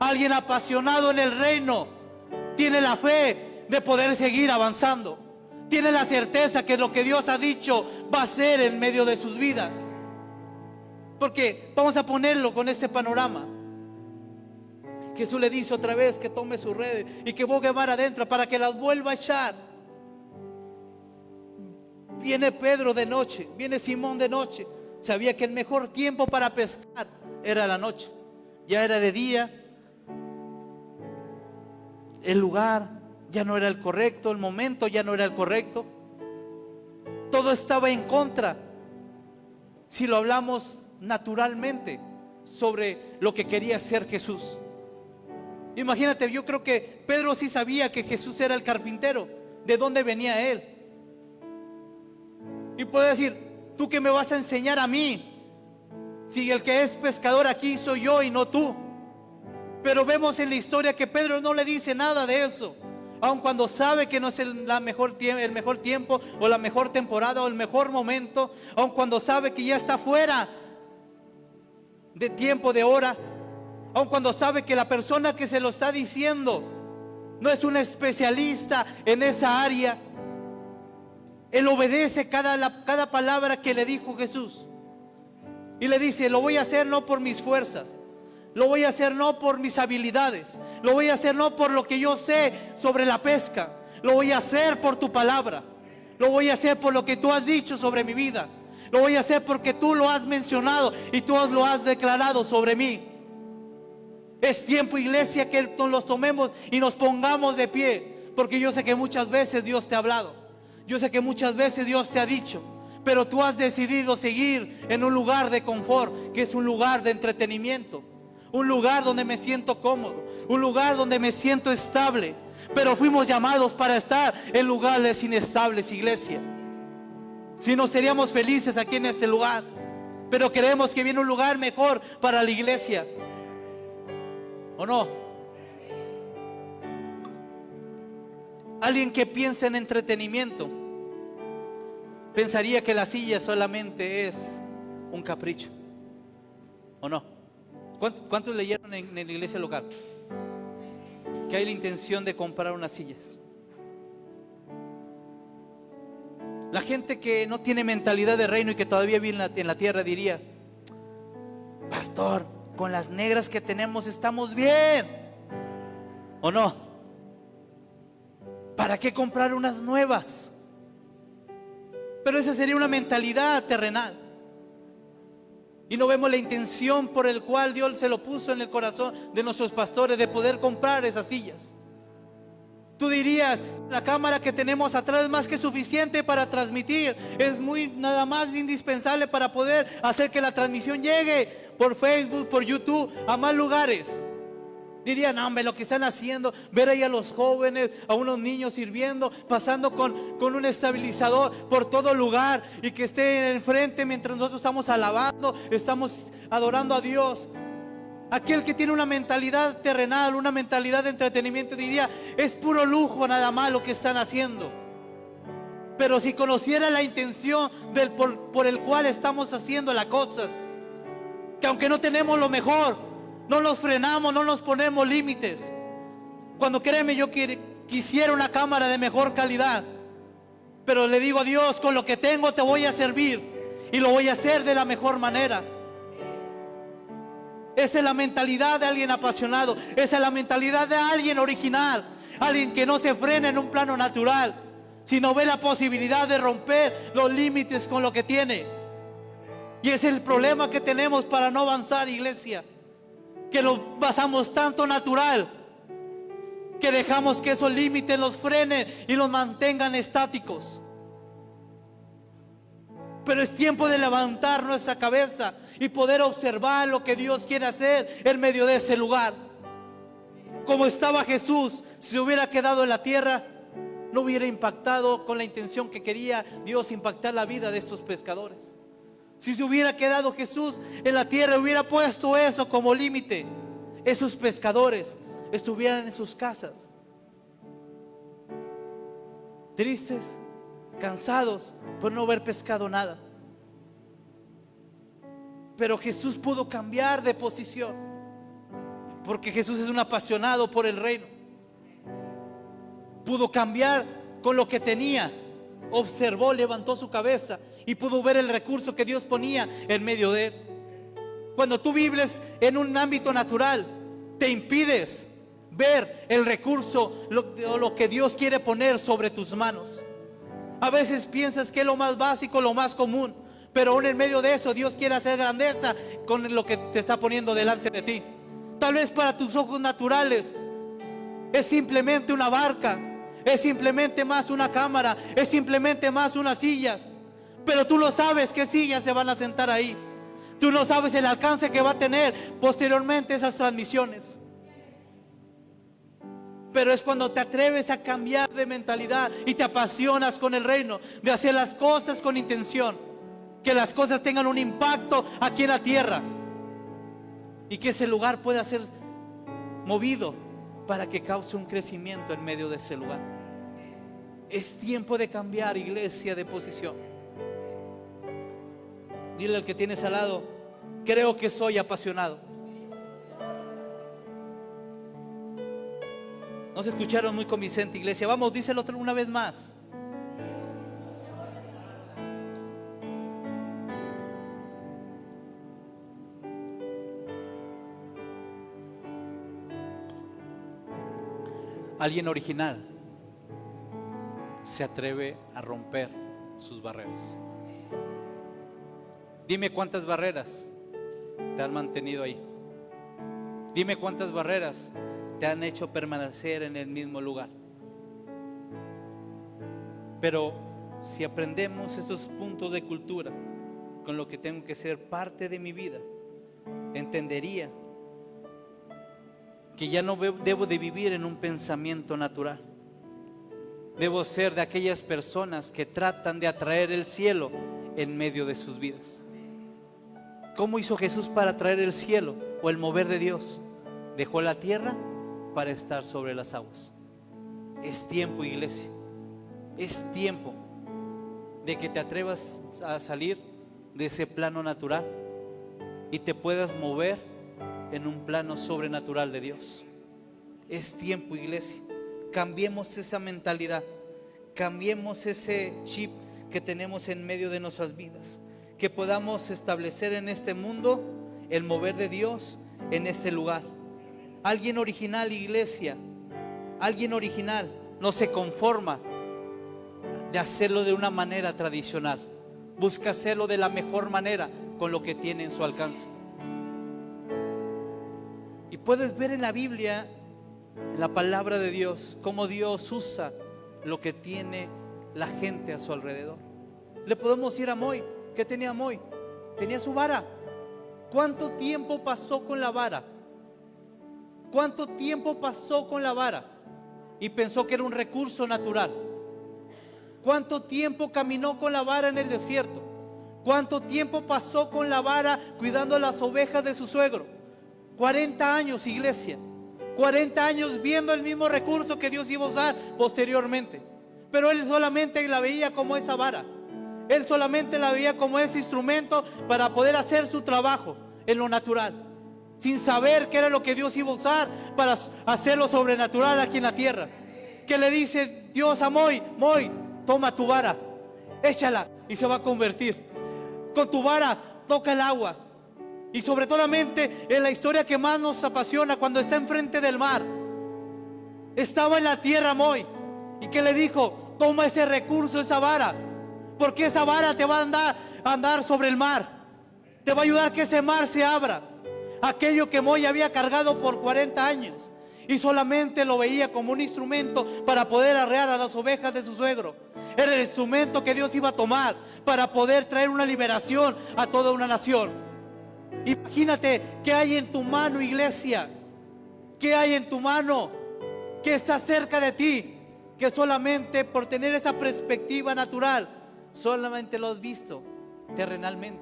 Alguien apasionado en el reino tiene la fe de poder seguir avanzando. Tiene la certeza que lo que Dios ha dicho va a ser en medio de sus vidas. Porque vamos a ponerlo con este panorama. Jesús le dice otra vez que tome sus redes y que bogue mar adentro para que las vuelva a echar. Viene Pedro de noche, viene Simón de noche. Sabía que el mejor tiempo para pescar era la noche. Ya era de día. El lugar ya no era el correcto, el momento ya no era el correcto. Todo estaba en contra, si lo hablamos naturalmente, sobre lo que quería hacer Jesús. Imagínate, yo creo que Pedro sí sabía que Jesús era el carpintero. ¿De dónde venía él? Y puede decir: ¿tú qué me vas a enseñar a mí? Si el que es pescador aquí soy yo y no tú. Pero vemos en la historia que Pedro no le dice nada de eso, aun cuando sabe que no es el mejor tiempo o la mejor temporada o el mejor momento, aun cuando sabe que ya está fuera de tiempo, de hora, aun cuando sabe que la persona que se lo está diciendo no es un especialista en esa área. Él obedece cada palabra que le dijo Jesús. Y le dice: lo voy a hacer no por mis fuerzas, lo voy a hacer no por mis habilidades, lo voy a hacer no por lo que yo sé sobre la pesca, lo voy a hacer por tu palabra, lo voy a hacer por lo que tú has dicho sobre mi vida, Lo voy a hacer porque tú lo has mencionado y tú lo has declarado sobre mí. Es tiempo, iglesia, que nos tomemos y nos pongamos de pie, porque yo sé que muchas veces Dios te ha hablado, yo sé que muchas veces Dios te ha dicho, pero tú has decidido seguir en un lugar de confort, que es un lugar de entretenimiento, un lugar donde me siento cómodo, un lugar donde me siento estable. Pero fuimos llamados para estar en lugares inestables, iglesia. Si no, seríamos felices aquí en este lugar, pero queremos que viene un lugar mejor para la iglesia, ¿o no? Alguien que piensa en entretenimiento pensaría que la silla solamente es un capricho, ¿o no? ¿Cuántos leyeron en la iglesia local que hay la intención de comprar unas sillas? La gente que no tiene mentalidad de reino y que todavía vive en la tierra diría: pastor, con las negras que tenemos estamos bien, ¿o no? ¿Para qué comprar unas nuevas? Pero esa sería una mentalidad terrenal. Y no vemos la intención por el cual Dios se lo puso en el corazón de nuestros pastores de poder comprar esas sillas. Tú dirías: la cámara que tenemos atrás es más que suficiente para transmitir, es muy nada más indispensable para poder hacer que la transmisión llegue por Facebook, por YouTube, a más lugares. Dirían: no, hombre, lo que están haciendo, ver ahí a los jóvenes, a unos niños sirviendo, pasando con un estabilizador por todo lugar, y que esté enfrente mientras nosotros estamos alabando, estamos adorando a Dios. Aquel que tiene una mentalidad terrenal, una mentalidad de entretenimiento, diría: es puro lujo nada más lo que están haciendo. Pero si conociera la intención por el cual estamos haciendo las cosas, que aunque no tenemos lo mejor, no nos frenamos, no nos ponemos límites. Cuando créeme, yo quisiera una cámara de mejor calidad, pero le digo a Dios: con lo que tengo te voy a servir, y lo voy a hacer de la mejor manera. Esa es la mentalidad de alguien apasionado. Esa es la mentalidad de alguien original, alguien que no se frena en un plano natural, sino ve la posibilidad de romper los límites con lo que tiene. Y ese es el problema que tenemos para no avanzar, iglesia, que lo basamos tanto natural, que dejamos que esos límites los frenen y los mantengan estáticos. Pero es tiempo de levantar nuestra cabeza y poder observar lo que Dios quiere hacer en medio de ese lugar. Como estaba Jesús, si se hubiera quedado en la tierra, no hubiera impactado con la intención que quería Dios impactar la vida de estos pescadores. Si se hubiera quedado Jesús en la tierra, hubiera puesto eso como límite, esos pescadores estuvieran en sus casas, tristes, cansados por no haber pescado nada. Pero Jesús pudo cambiar de posición, porque Jesús es un apasionado por el reino. Pudo cambiar con lo que tenía, observó, levantó su cabeza y pudo ver el recurso que Dios ponía en medio de él. Cuando tú vives en un ámbito natural, te impides ver el recurso, lo que Dios quiere poner sobre tus manos. A veces piensas que es lo más básico, lo más común, pero aún en medio de eso Dios quiere hacer grandeza con lo que te está poniendo delante de ti. Tal vez para tus ojos naturales es simplemente una barca, es simplemente más una cámara, es simplemente más unas sillas, pero tú no sabes qué sillas se van a sentar ahí. Tú no sabes el alcance que va a tener posteriormente esas transmisiones. Pero es cuando te atreves a cambiar de mentalidad y te apasionas con el reino, de hacer las cosas con intención, que las cosas tengan un impacto aquí en la tierra y que ese lugar pueda ser movido para que cause un crecimiento en medio de ese lugar. Es tiempo de cambiar, iglesia, de posición. Dile al que tienes al lado: creo que soy apasionado. No se escucharon muy convincente, iglesia. Vamos, díselo una vez más. Alguien original se atreve a romper sus barreras. Dime cuántas barreras te han mantenido ahí. Dime cuántas barreras te han hecho permanecer en el mismo lugar. Pero si aprendemos esos puntos de cultura con lo que tengo que ser parte de mi vida, entendería que ya no debo de vivir en un pensamiento natural. Debo ser de aquellas personas que tratan de atraer el cielo en medio de sus vidas. ¿Cómo hizo Jesús para atraer el cielo o el mover de Dios? Dejó la tierra para estar sobre las aguas. Es tiempo, iglesia. Es tiempo de que te atrevas a salir de ese plano natural y te puedas mover en un plano sobrenatural de Dios. Es tiempo, iglesia. Cambiemos esa mentalidad. Cambiemos ese chip que tenemos en medio de nuestras vidas. Que podamos establecer en este mundo el mover de Dios en este lugar. Alguien original, iglesia. Alguien original no se conforma de hacerlo de una manera tradicional. Busca hacerlo de la mejor manera con lo que tiene en su alcance. Y puedes ver en la Biblia, en la palabra de Dios, cómo Dios usa lo que tiene la gente a su alrededor. Le podemos ir a Moy. ¿Qué tenía Moy? Tenía su vara. ¿Cuánto tiempo pasó con la vara? ¿Cuánto tiempo pasó con la vara? Y pensó que era un recurso natural. ¿Cuánto tiempo caminó con la vara en el desierto? ¿Cuánto tiempo pasó con la vara cuidando las ovejas de su suegro? 40 años, iglesia. 40 años viendo el mismo recurso que Dios iba a usar posteriormente. Pero él solamente la veía como esa vara. Él solamente la veía como ese instrumento para poder hacer su trabajo en lo natural, sin saber qué era lo que Dios iba a usar para hacer lo sobrenatural aquí en la tierra. Que le dice Dios a Moy: Moy, toma tu vara, échala y se va a convertir. Con tu vara toca el agua. Y sobre todo en la historia que más nos apasiona, cuando está enfrente del mar, estaba en la tierra Moy, y que le dijo: toma ese recurso, esa vara, porque esa vara te va a andar sobre el mar, te va a ayudar que ese mar se abra. Aquello que Moy había cargado por 40 años y solamente lo veía como un instrumento para poder arrear a las ovejas de su suegro, era el instrumento que Dios iba a tomar para poder traer una liberación a toda una nación. Imagínate qué hay en tu mano, iglesia. ¿Qué hay en tu mano que está cerca de ti? Que solamente por tener esa perspectiva natural, solamente lo has visto terrenalmente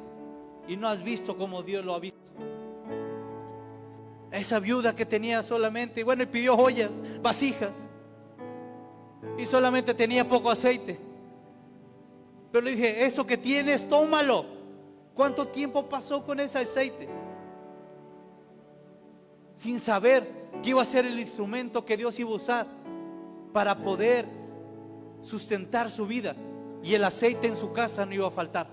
y no has visto como Dios lo ha visto. Esa viuda que tenía solamente, y pidió joyas, vasijas, y solamente tenía poco aceite. Pero le dije: eso que tienes, tómalo. ¿Cuánto tiempo pasó con ese aceite? Sin saber que iba a ser el instrumento que Dios iba a usar para poder sustentar su vida, y el aceite en su casa no iba a faltar.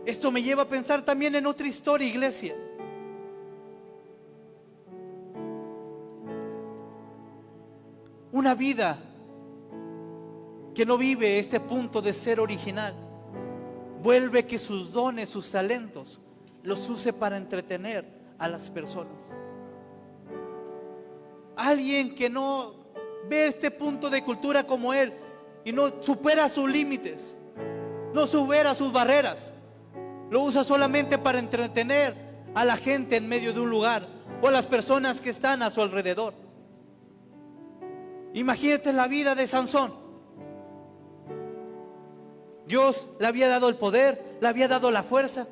Esto me lleva a pensar también en otra historia, iglesia. Una vida que no vive este punto de ser original, vuelve que sus dones, sus talentos, los use para entretener a las personas. Alguien que no ve este punto de cultura como él y no supera sus límites, no supera sus barreras, lo usa solamente para entretener a la gente en medio de un lugar o a las personas que están a su alrededor. Imagínate la vida de Sansón. Dios le había dado el poder, le había dado la fuerza,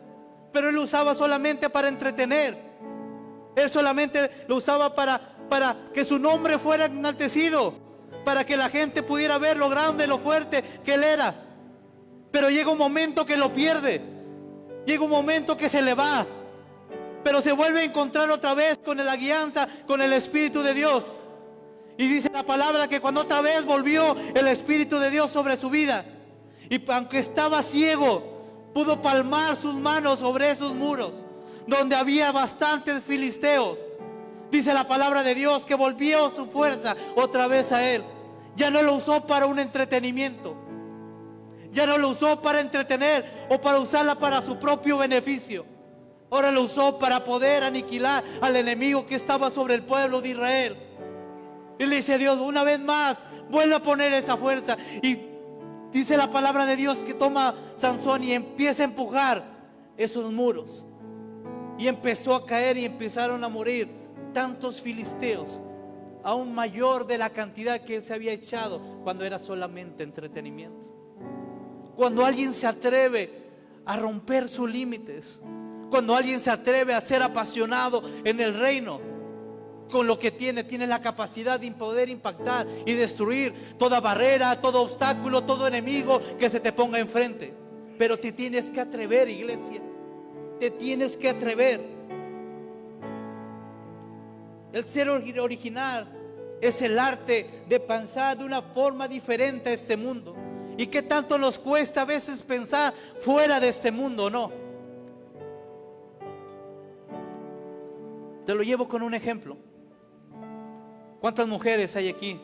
pero él lo usaba solamente para entretener. Él solamente lo usaba para que su nombre fuera enaltecido, para que la gente pudiera ver lo grande, lo fuerte que él era. Pero llega un momento que lo pierde, llega un momento que se le va, pero se vuelve a encontrar otra vez con la guianza, con el Espíritu de Dios. Y dice la palabra que cuando otra vez volvió el Espíritu de Dios sobre su vida, y aunque estaba ciego, pudo palmar sus manos sobre esos muros donde había bastantes filisteos. Dice la palabra de Dios que volvió su fuerza otra vez a él. Ya no lo usó para un entretenimiento, Ya no lo usó para entretener o para usarla para su propio beneficio. Ahora lo usó para poder aniquilar al enemigo que estaba sobre el pueblo de Israel. Y le dice a Dios, una vez más, vuelve a poner esa fuerza. Y dice la palabra de Dios que toma Sansón y empieza a empujar esos muros. Y empezó a caer y empezaron a morir tantos filisteos, aún mayor de la cantidad que él se había echado cuando era solamente entretenimiento. Cuando alguien se atreve a romper sus límites, cuando alguien se atreve a ser apasionado en el reino, con lo que tiene la capacidad de poder impactar y destruir toda barrera, todo obstáculo, todo enemigo que se te ponga enfrente. Pero te tienes que atrever, iglesia. Te tienes que atrever. El ser original es el arte de pensar de una forma diferente a este mundo. ¿Y qué tanto nos cuesta a veces pensar fuera de este mundo, no? Te lo llevo con un ejemplo. ¿Cuántas mujeres hay aquí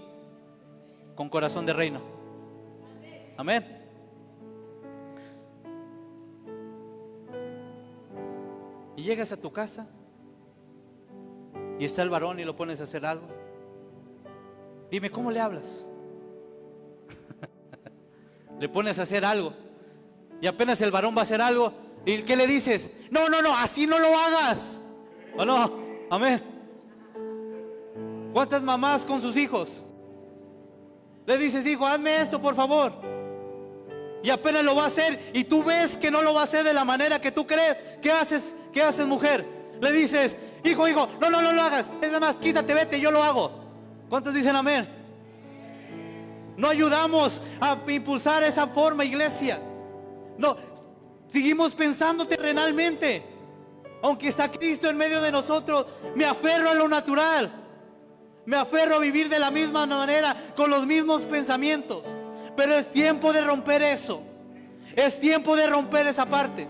con corazón de reino? Amén. Y llegas a tu casa y está el varón y lo pones a hacer algo. Dime, ¿cómo le hablas? Le pones a hacer algo y apenas el varón va a hacer algo, ¿y qué le dices? No, así no lo hagas. ¿O no? Amén. ¿Cuántas mamás con sus hijos le dices, hijo, hazme esto por favor? Y apenas lo va a hacer y tú ves que no lo va a hacer de la manera que tú crees. ¿Qué haces? ¿Qué haces, mujer? Le dices, hijo, no lo hagas. Es nada más, quítate, vete, yo lo hago. ¿Cuántos dicen amén? No ayudamos a impulsar esa forma, iglesia. No, seguimos pensando terrenalmente. Aunque está Cristo en medio de nosotros, me aferro a lo natural. Me aferro a vivir de la misma manera, con los mismos pensamientos. Pero es tiempo de romper eso. Es tiempo de romper esa parte.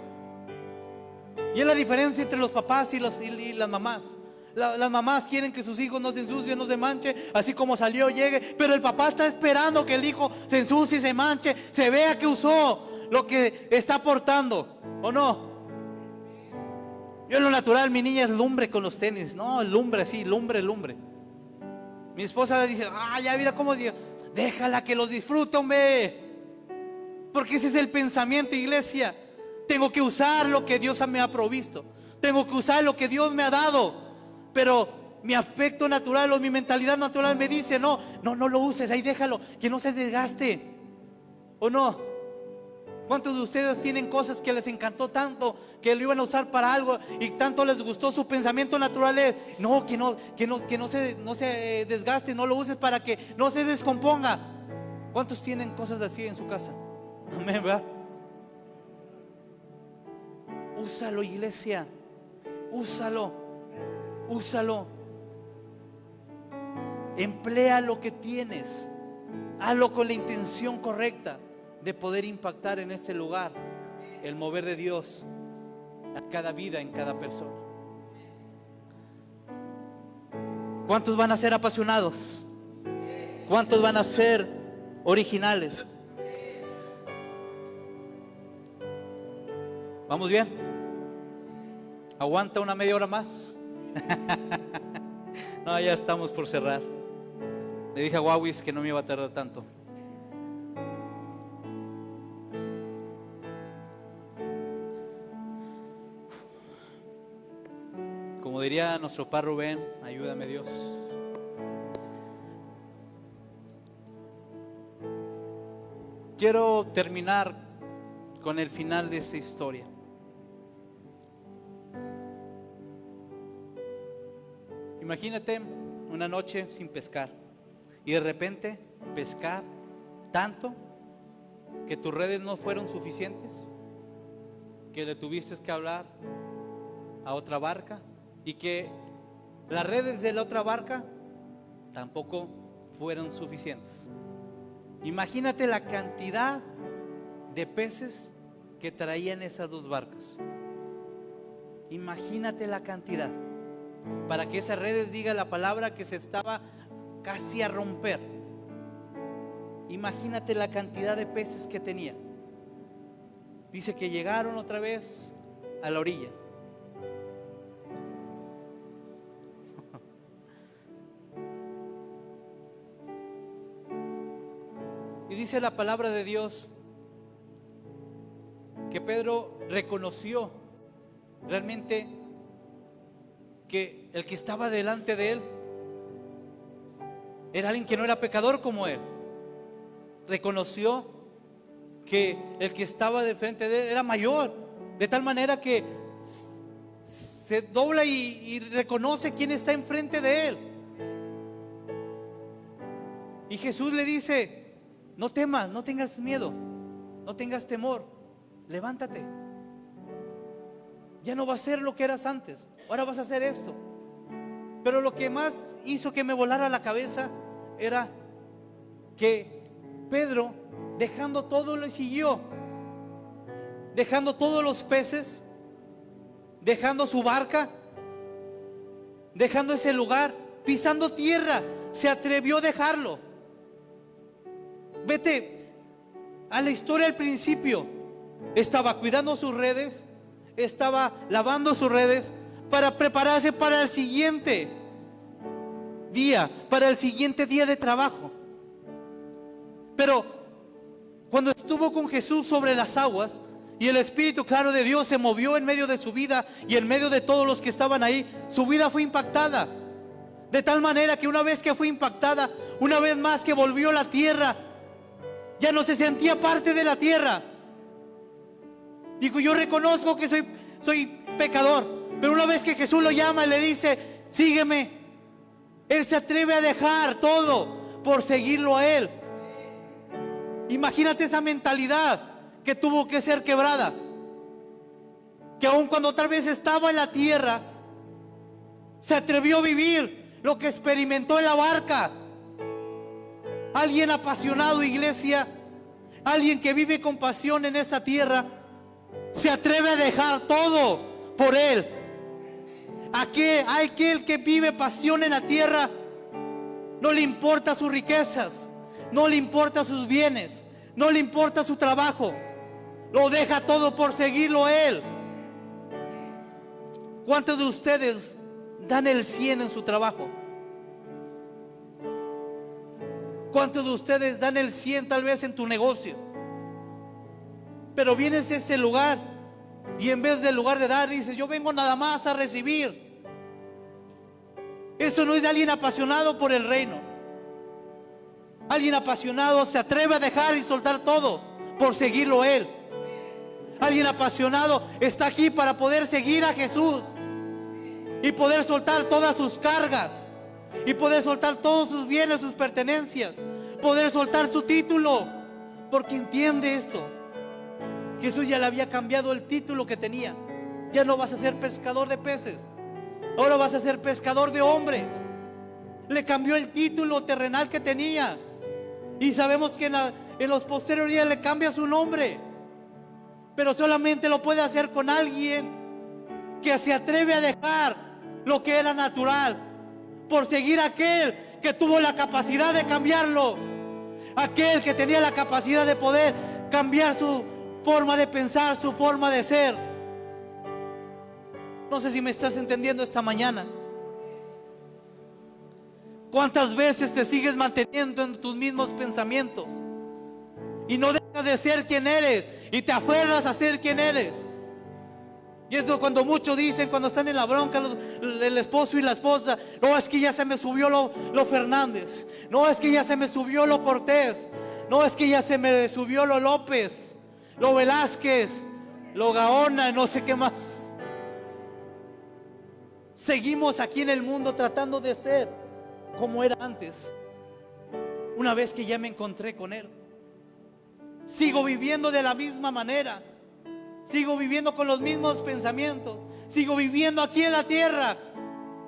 Y es la diferencia entre los papás y las mamás. Las mamás quieren que sus hijos no se ensucien, no se manchen, así como salió, llegue. Pero el papá está esperando que el hijo se ensucie, se manche, se vea que usó lo que está aportando, ¿o no? Yo en lo natural, mi niña es lumbre con los tenis. No, lumbre así, lumbre. Mi esposa le dice, ya mira cómo, déjala que los disfrute, hombre. Porque ese es el pensamiento, iglesia. Tengo que usar lo que Dios me ha provisto. Tengo que usar lo que Dios me ha dado. Pero mi afecto natural o mi mentalidad natural me dice, no lo uses, ahí déjalo, que no se desgaste. ¿O no? ¿Cuántos de ustedes tienen cosas que les encantó tanto, que lo iban a usar para algo y tanto les gustó? Su pensamiento natural es, que no se desgaste, no lo uses para que no se descomponga. ¿Cuántos tienen cosas así en su casa? Amén, ¿verdad? Úsalo, iglesia. Úsalo. Emplea lo que tienes. Hazlo con la intención correcta de poder impactar en este lugar el mover de Dios a cada vida, en cada persona. ¿Cuántos van a ser apasionados? ¿Cuántos van a ser originales? ¿Vamos bien? ¿Aguanta una media hora más? No, ya estamos por cerrar. Le dije a Wawis que no me iba a tardar tanto. Como diría nuestro papá Rubén, ayúdame Dios. Quiero terminar con el final de esta historia. Imagínate una noche sin pescar y de repente pescar tanto que tus redes no fueron suficientes, que le tuviste que hablar a otra barca y que las redes de la otra barca tampoco fueron suficientes. Imagínate la cantidad de peces que traían esas dos barcas. Imagínate la cantidad. Para que esas redes, diga la palabra, que se estaba casi a romper. Imagínate la cantidad de peces que tenía. dice que llegaron otra vez a la orilla. Y dice la palabra de Dios que Pedro reconoció realmente que el que estaba delante de él era alguien que no era pecador como él. Reconoció que el que estaba de frente de él era mayor, de tal manera que se dobla y reconoce quién está enfrente de él. Y Jesús le dice: no temas, no tengas miedo, no tengas temor, levántate. Ya no vas a ser lo que eras antes, ahora vas a hacer esto. Pero lo que más hizo que me volara la cabeza era que Pedro, dejando todo, le siguió. Dejando todos los peces, dejando su barca, dejando ese lugar, pisando tierra, se atrevió a dejarlo. Vete a la historia al principio. Estaba cuidando sus redes, estaba lavando sus redes para prepararse para el siguiente día, para el siguiente día de trabajo. Pero cuando estuvo con Jesús sobre las aguas y el Espíritu claro de Dios se movió en medio de su vida y en medio de todos los que estaban ahí, su vida fue impactada. De tal manera que una vez que fue impactada, una vez más que volvió a la tierra, ya no se sentía parte de la tierra. Dijo: yo reconozco que soy pecador. Pero una vez que Jesús lo llama y le dice: sígueme, él se atreve a dejar todo por seguirlo a él. Imagínate esa mentalidad que tuvo que ser quebrada, que aun cuando otra vez estaba en la tierra, se atrevió a vivir lo que experimentó en la barca. Alguien apasionado, iglesia, alguien que vive con pasión en esta tierra, se atreve a dejar todo por él. Aquel que vive pasión en la tierra, no le importa sus riquezas, no le importa sus bienes, no le importa su trabajo, lo deja todo por seguirlo a él. ¿Cuántos de ustedes dan el 100 en su trabajo? ¿Cuántos de ustedes dan el 100 tal vez en tu negocio? Pero vienes a ese lugar y en vez del lugar de dar, dices: yo vengo nada más a recibir. Eso no es de alguien apasionado por el reino. Alguien apasionado se atreve a dejar y soltar todo por seguirlo a él. Alguien apasionado está aquí para poder seguir a Jesús y poder soltar todas sus cargas, y poder soltar todos sus bienes, sus pertenencias, poder soltar su título, porque entiende esto: Jesús ya le había cambiado el título que tenía. Ya no vas a ser pescador de peces, ahora vas a ser pescador de hombres. Le cambió el título terrenal que tenía, y sabemos que en los posteriores días le cambia su nombre. Pero solamente lo puede hacer con alguien que se atreve a dejar lo que era natural por seguir a aquel que tuvo la capacidad de cambiarlo, aquel que tenía la capacidad de poder cambiar su forma de pensar, su forma de ser. No sé si me estás entendiendo esta mañana. ¿Cuántas veces te sigues manteniendo en tus mismos pensamientos y no dejas de ser quien eres y te aferras a ser quien eres? Y esto cuando muchos dicen, cuando están en la bronca el esposo y la esposa: no, es que ya se me subió lo Fernández, no, es que ya se me subió lo Cortés, no, es que ya se me subió lo López, lo Velázquez, lo Gaona, no sé qué más. Seguimos aquí en el mundo tratando de ser como era antes, una vez que ya me encontré con él. Sigo viviendo de la misma manera, sigo viviendo con los mismos pensamientos, sigo viviendo aquí en la tierra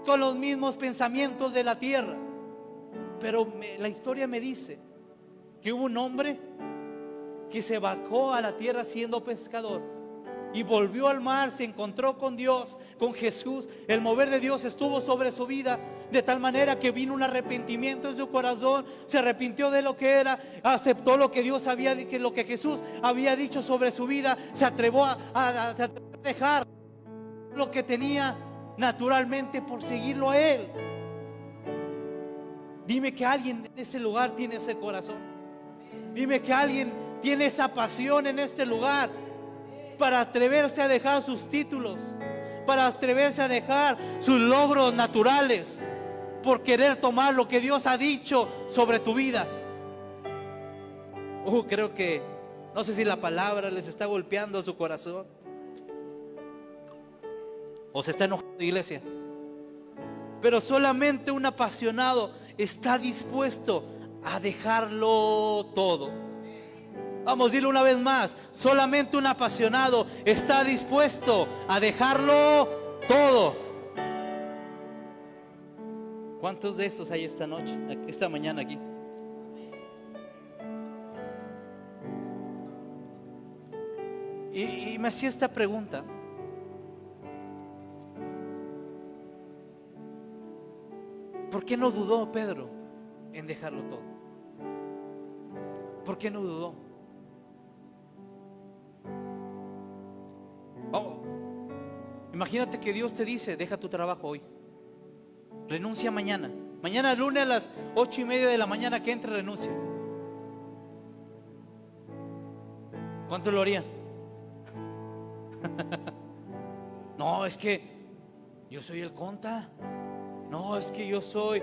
con los mismos pensamientos de la tierra. Pero la historia me dice que hubo un hombre que se bajó a la tierra siendo pescador y volvió al mar, se encontró con Dios, con Jesús. El mover de Dios estuvo sobre su vida, de tal manera que vino un arrepentimiento en su corazón. Se arrepintió de lo que era, aceptó lo que Dios había, lo que Jesús había dicho sobre su vida. Se atrevió a dejar lo que tenía naturalmente por seguirlo a Él. Dime que alguien en ese lugar tiene ese corazón. Dime que alguien tiene esa pasión en este lugar para atreverse a dejar sus títulos, para atreverse a dejar sus logros naturales, por querer tomar lo que Dios ha dicho sobre tu vida. Creo que, no sé si la palabra les está golpeando su corazón, o se está enojando, iglesia. Pero solamente un apasionado está dispuesto a dejarlo todo. Vamos, dile una vez más. Solamente un apasionado está dispuesto a dejarlo todo. ¿Cuántos de esos hay esta noche, esta mañana aquí? Y me hacía esta pregunta. ¿Por qué no dudó Pedro en dejarlo todo? ¿Por qué no dudó? Imagínate que Dios te dice: deja tu trabajo hoy, renuncia mañana. Mañana lunes a las 8:30 de la mañana que entre, renuncia. ¿Cuántos lo harían? No, es que yo soy el conta. No, es que yo soy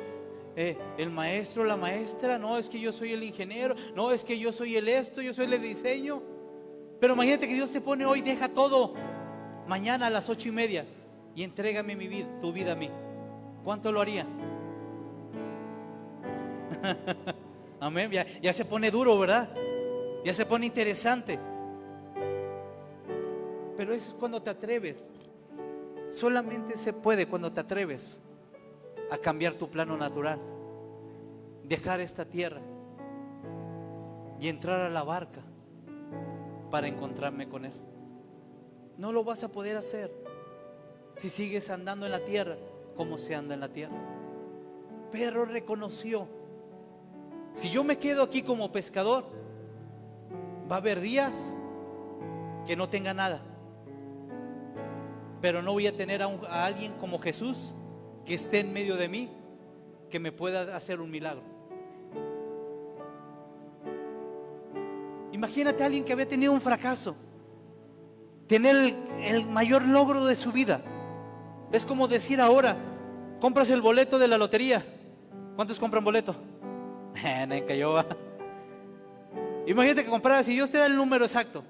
el maestro, la maestra. No, es que yo soy el ingeniero. No, es que yo soy el esto, yo soy el diseño. Pero imagínate que Dios te pone hoy: deja todo mañana a las 8:30 y entrégame mi vida, tu vida a mí. ¿Cuánto lo haría? Amén. Ya se pone duro, ¿verdad? Ya se pone interesante. Pero eso es cuando te atreves. Solamente se puede cuando te atreves a cambiar tu plano natural, dejar esta tierra y entrar a la barca para encontrarme con Él. No lo vas a poder hacer si sigues andando en la tierra como se anda en la tierra. Pedro reconoció: si yo me quedo aquí como pescador, va a haber días que no tenga nada, pero no voy a tener a alguien como Jesús que esté en medio de mí, que me pueda hacer un milagro. Imagínate a alguien que había tenido un fracaso, tener el mayor logro de su vida. Es como decir ahora: compras el boleto de la lotería. ¿Cuántos compran boleto? Imagínate que compraras y Dios te da el número exacto,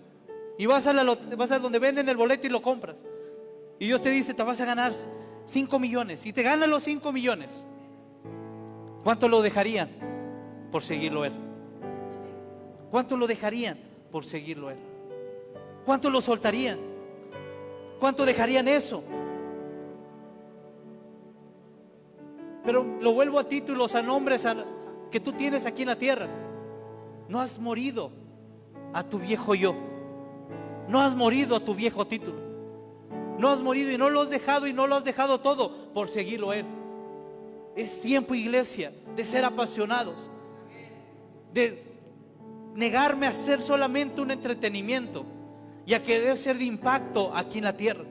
y vas a donde venden el boleto y lo compras, y Dios te dice: te vas a ganar 5 millones, y te ganan los 5 millones. ¿Cuánto lo dejarían por seguirlo Él? ¿Cuánto lo dejarían por seguirlo Él? ¿Cuánto lo soltarían? ¿Cuánto dejarían eso? Pero lo vuelvo a títulos, a nombres que tú tienes aquí en la tierra. No has morido a tu viejo yo. No has morido a tu viejo título. No has morido y no lo has dejado, y no lo has dejado todo por seguirlo a Él. Es tiempo, iglesia, de ser apasionados, de negarme a ser solamente un entretenimiento y a querer ser de impacto aquí en la tierra,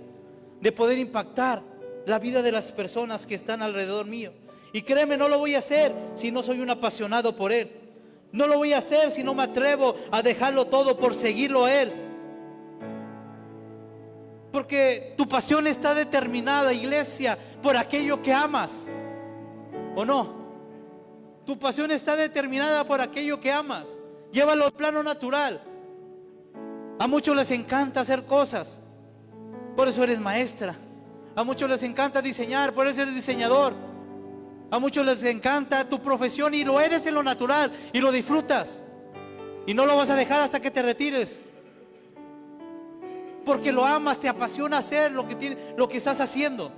de poder impactar la vida de las personas que están alrededor mío. Y créeme, no lo voy a hacer si no soy un apasionado por Él. No lo voy a hacer si no me atrevo a dejarlo todo por seguirlo a Él. Porque tu pasión está determinada, iglesia, por aquello que amas, ¿o no? Tu pasión está determinada por aquello que amas. Llévalo al plano natural. A muchos les encanta hacer cosas, por eso eres maestra. A muchos les encanta diseñar, por eso eres diseñador. A muchos les encanta tu profesión y lo eres en lo natural y lo disfrutas. Y no lo vas a dejar hasta que te retires, porque lo amas, te apasiona hacer lo que estás haciendo.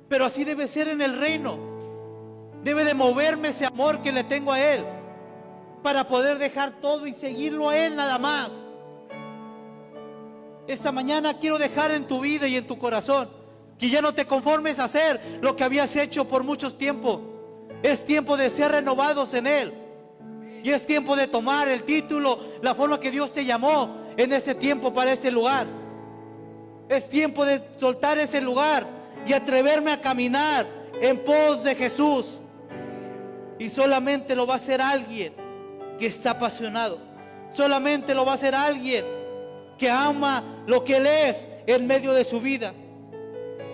Pero así debe ser en el reino. Debe de moverme ese amor que le tengo a Él, para poder dejar todo y seguirlo a Él nada más. Esta mañana quiero dejar en tu vida y en tu corazón que ya no te conformes a hacer lo que habías hecho por mucho tiempo. Es tiempo de ser renovados en Él. Y es tiempo de tomar el título, la forma que Dios te llamó en este tiempo para este lugar. Es tiempo de soltar ese lugar y atreverme a caminar en pos de Jesús. Y solamente lo va a hacer alguien que está apasionado. Solamente lo va a hacer alguien que ama lo que Él es en medio de su vida.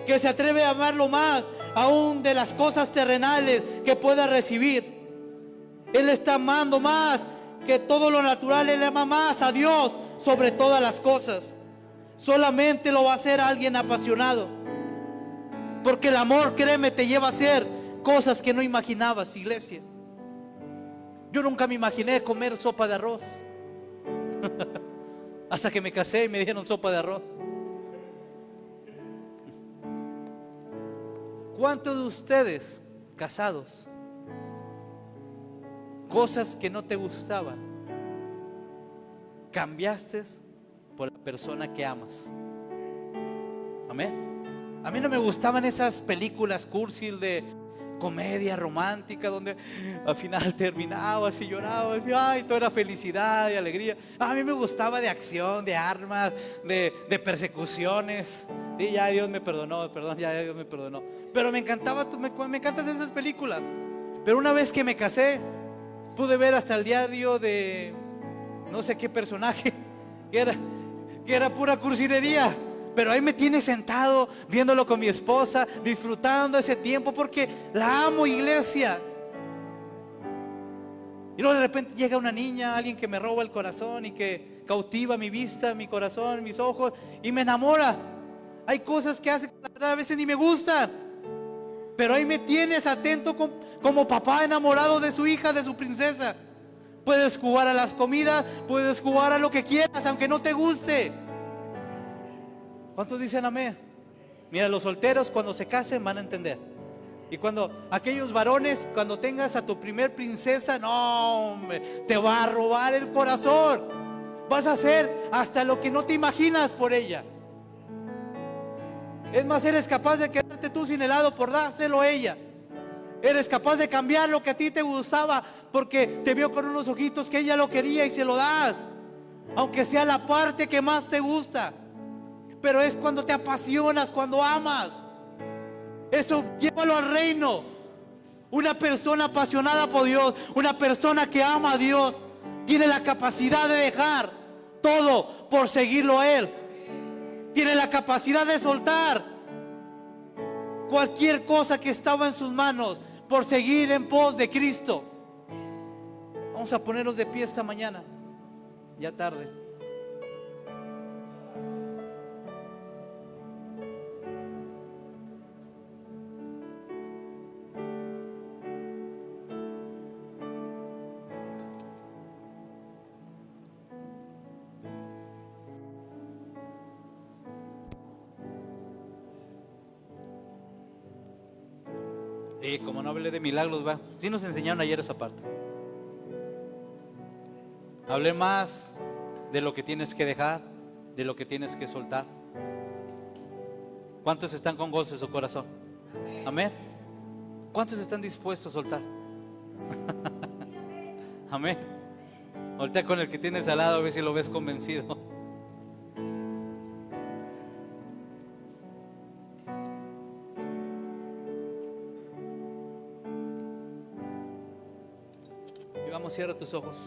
Que se atreve a amarlo más aún de las cosas terrenales que pueda recibir. Él está amando más que todo lo natural. Él ama más a Dios sobre todas las cosas. Solamente lo va a hacer alguien apasionado. Porque el amor, créeme, te lleva a hacer cosas que no imaginabas, iglesia. Yo nunca me imaginé comer sopa de arroz. Hasta que me casé y me dieron sopa de arroz. ¿Cuántos de ustedes casados, cosas que no te gustaban, cambiaste por la persona que amas? Amén. A mí no me gustaban esas películas cursi de comedia romántica donde al final terminabas y llorabas y ay, todo era felicidad y alegría. A mí me gustaba de acción, de armas, de persecuciones. Y ya Dios me perdonó, ya Dios me perdonó. Pero me encantaba, me encantan esas películas. Pero una vez que me casé, pude ver hasta el diario de no sé qué personaje que era pura cursilería. Pero ahí me tiene sentado, viéndolo con mi esposa, disfrutando ese tiempo porque la amo, iglesia. Y luego de repente llega una niña, alguien que me roba el corazón y que cautiva mi vista, mi corazón, mis ojos y me enamora. Hay cosas que hace que la verdad a veces ni me gustan, pero ahí me tienes atento como papá enamorado de su hija, de su princesa. Puedes jugar a las comidas, puedes jugar a lo que quieras, aunque no te guste. ¿Cuántos dicen amén? Mira, los solteros cuando se casen van a entender. Y cuando aquellos varones, cuando tengas a tu primer princesa, no, hombre, te va a robar el corazón. Vas a hacer hasta lo que no te imaginas por ella. Es más, eres capaz de quedarte tú sin helado por dárselo a ella. Eres capaz de cambiar lo que a ti te gustaba porque te vio con unos ojitos que ella lo quería y se lo das, aunque sea la parte que más te gusta. Pero es cuando te apasionas, cuando amas. Eso llévalo al reino. Una persona apasionada por Dios, una persona que ama a Dios, tiene la capacidad de dejar todo por seguirlo a Él. Tiene la capacidad de soltar cualquier cosa que estaba en sus manos por seguir en pos de Cristo. Vamos a ponernos de pie esta mañana, ya tarde. Como no hablé de milagros, va. Sí nos enseñaron ayer esa parte. Hablé más de lo que tienes que dejar, de lo que tienes que soltar. ¿Cuántos están con gozo en su corazón? Amén. ¿Cuántos están dispuestos a soltar? Amén. Voltea con el que tienes al lado a ver si lo ves convencido. Cierra tus ojos.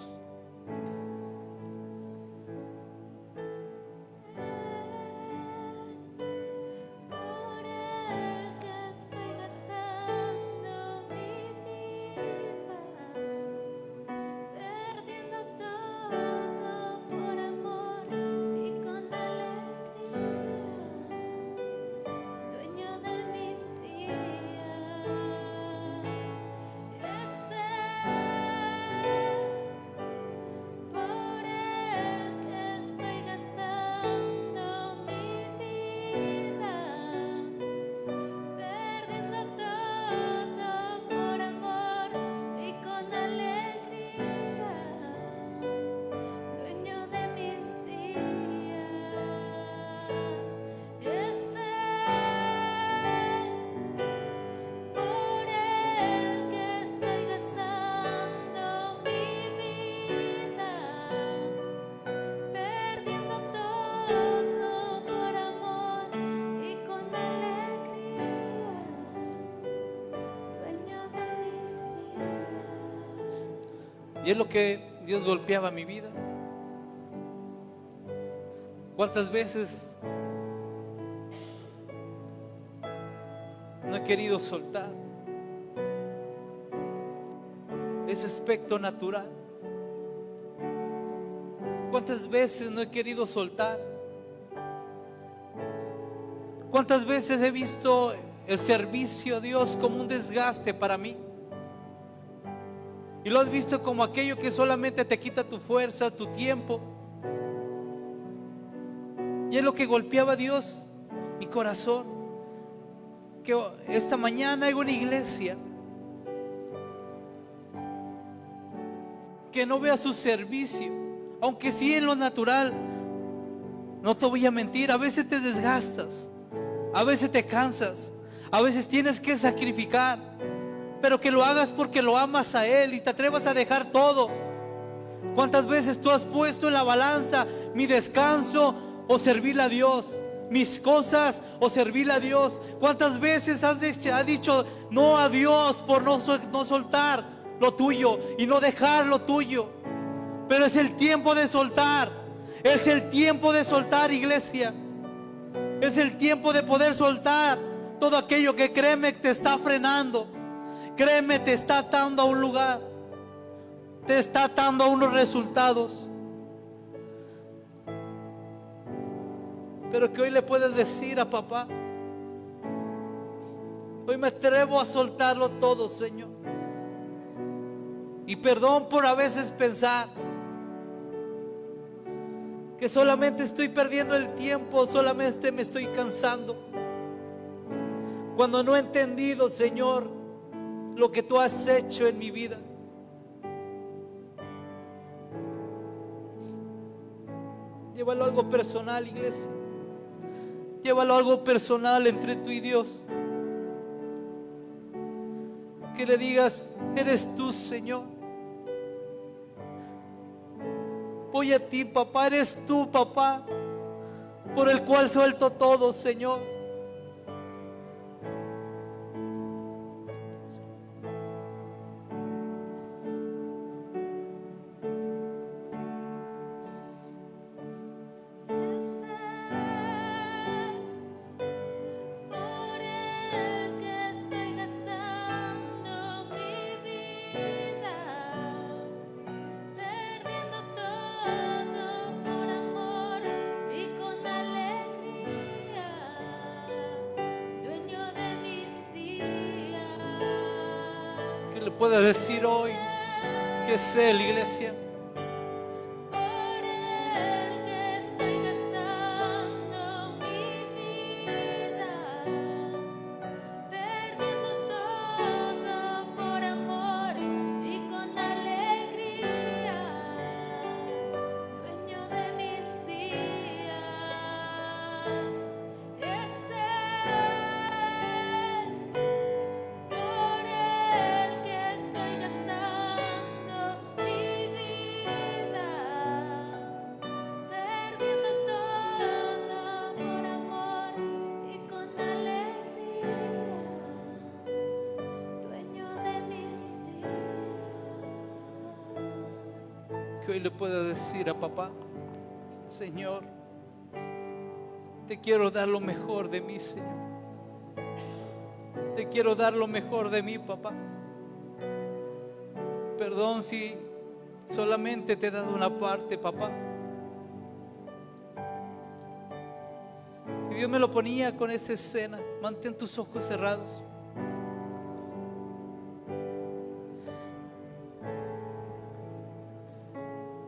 Y es lo que Dios golpeaba mi vida. ¿Cuántas veces no he querido soltar ese aspecto natural? ¿Cuántas veces no he querido soltar? ¿Cuántas veces he visto el servicio a Dios como un desgaste para mí? Y lo has visto como aquello que solamente te quita tu fuerza, tu tiempo. Y es lo que golpeaba a Dios mi corazón. Que esta mañana hay una iglesia que no vea su servicio, aunque sí en lo natural. No te voy a mentir, a veces te desgastas, a veces te cansas, a veces tienes que sacrificar, pero que lo hagas porque lo amas a Él y te atrevas a dejar todo. ¿Cuántas veces tú has puesto en la balanza mi descanso o servirle a Dios? Mis cosas o servirle a Dios. ¿Cuántas veces has dicho no a Dios por no soltar lo tuyo y no dejar lo tuyo? Pero es el tiempo de soltar. Es el tiempo de soltar, iglesia. Es el tiempo de poder soltar todo aquello que, créeme, te está frenando. Créeme, te está atando a un lugar. Te está atando a unos resultados. Pero que hoy le puedes decir a papá: hoy me atrevo a soltarlo todo, Señor. Y perdón por a veces pensar que solamente estoy perdiendo el tiempo, solamente me estoy cansando, cuando no he entendido, Señor, lo que tú has hecho en mi vida. Llévalo a algo personal, iglesia. Llévalo a algo personal entre tú y Dios. Que le digas: eres tú, Señor. Voy a ti, papá. Eres tú, papá, por el cual suelto todo, Señor. Puede decir hoy que es Él, iglesia. Que hoy le pueda decir a papá: Señor, te quiero dar lo mejor de mí, Señor. Te quiero dar lo mejor de mí, papá. Perdón si solamente te he dado una parte, papá. Y Dios me lo ponía con esa escena: mantén tus ojos cerrados.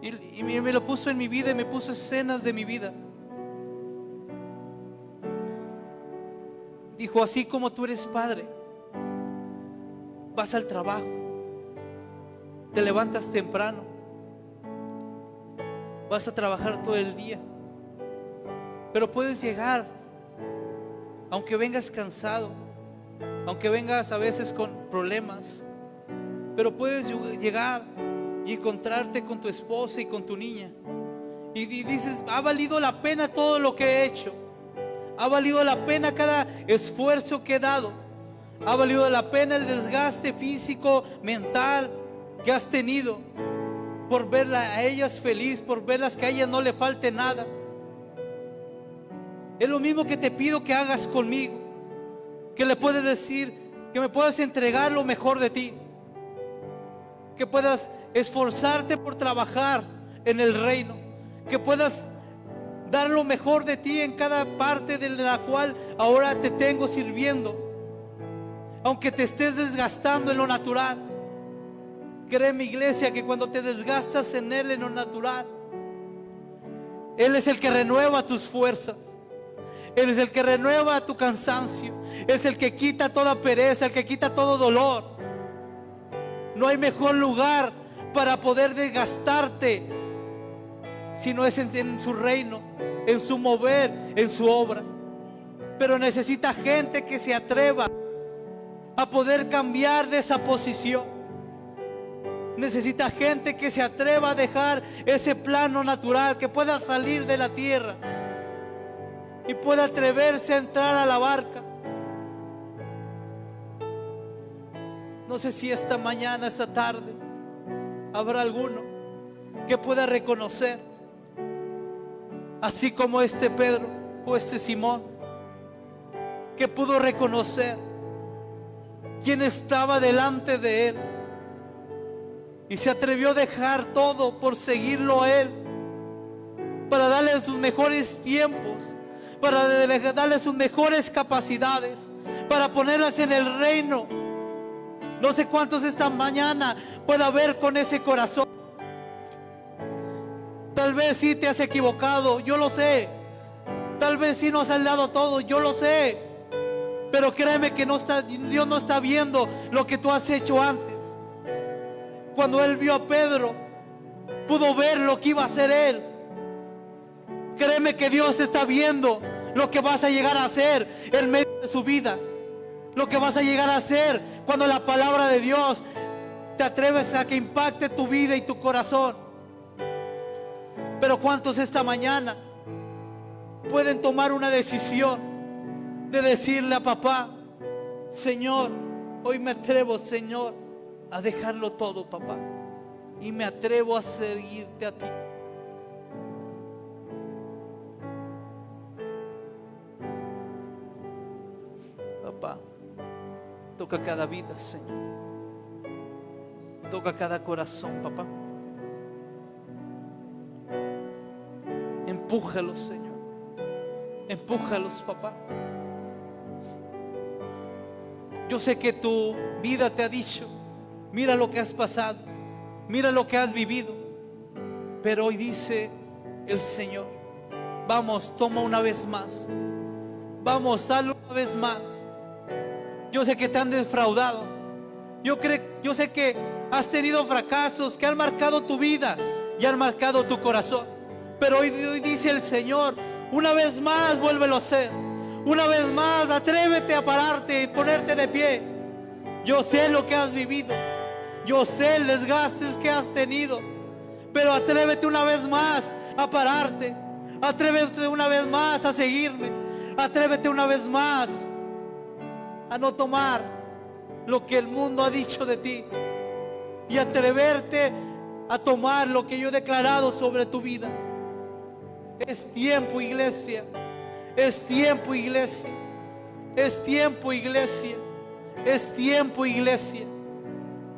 Y me lo puso en mi vida y me puso escenas de mi vida. Dijo: así como tú eres padre, vas al trabajo, te levantas temprano, vas a trabajar todo el día, pero puedes llegar, aunque vengas cansado, aunque vengas a veces con problemas, pero puedes llegar y encontrarte con tu esposa y con tu niña y dices: ha valido la pena todo lo que he hecho, ha valido la pena cada esfuerzo que he dado, ha valido la pena el desgaste físico, mental que has tenido, por verla a ellas feliz, por verlas que a ellas no le falte nada. Es lo mismo que te pido que hagas conmigo, que le puedes decir, que me puedas entregar lo mejor de ti, que puedas esforzarte por trabajar en el reino, que puedas dar lo mejor de ti en cada parte de la cual ahora te tengo sirviendo, aunque te estés desgastando en lo natural. Créeme, iglesia, que cuando te desgastas en Él, en lo natural, Él es el que renueva tus fuerzas. Él es el que renueva tu cansancio. Él es el que quita toda pereza, el que quita todo dolor. No hay mejor lugar para poder desgastarte si no es en su reino, en su mover, en su obra. Pero necesita gente que se atreva a poder cambiar de esa posición. Necesita gente que se atreva a dejar ese plano natural, que pueda salir de la tierra y pueda atreverse a entrar a la barca. No sé si esta mañana, esta tarde, habrá alguno que pueda reconocer, así como este Pedro o este Simón, que pudo reconocer quién estaba delante de él y se atrevió a dejar todo por seguirlo a él, para darle sus mejores tiempos, para darle sus mejores capacidades, para ponerlas en el reino. No sé cuántos esta mañana pueda ver con ese corazón. Tal vez sí te has equivocado, yo lo sé. Tal vez sí no has dado todo, yo lo sé. Pero créeme que Dios no está viendo lo que tú has hecho antes. Cuando Él vio a Pedro, pudo ver lo que iba a hacer Él. Créeme que Dios está viendo lo que vas a llegar a hacer en medio de su vida, lo que vas a llegar a hacer cuando la palabra de Dios te atreves a que impacte tu vida y tu corazón. Pero ¿cuántos esta mañana pueden tomar una decisión de decirle a papá: Señor, hoy me atrevo, Señor, a dejarlo todo, papá, y me atrevo a seguirte a ti? Papá, toca cada vida, Señor. Toca cada corazón, papá. Empújalos, Señor. Empújalos, papá. Yo sé que tu vida te ha dicho: mira lo que has pasado, mira lo que has vivido. Pero hoy dice el Señor: vamos, toma una vez más. Vamos, hazlo una vez más. Yo sé que te han defraudado. Yo sé que has tenido fracasos que han marcado tu vida y han marcado tu corazón. Pero hoy dice el Señor: una vez más, vuélvelo a hacer. Una vez más, atrévete a pararte y ponerte de pie. Yo sé lo que has vivido. Yo sé el desgaste que has tenido. Pero atrévete una vez más a pararte. Atrévete una vez más a seguirme. Atrévete una vez más a no tomar lo que el mundo ha dicho de ti, y atreverte a tomar lo que yo he declarado sobre tu vida. Es tiempo, iglesia. Es tiempo, iglesia. Es tiempo, iglesia. Es tiempo, iglesia,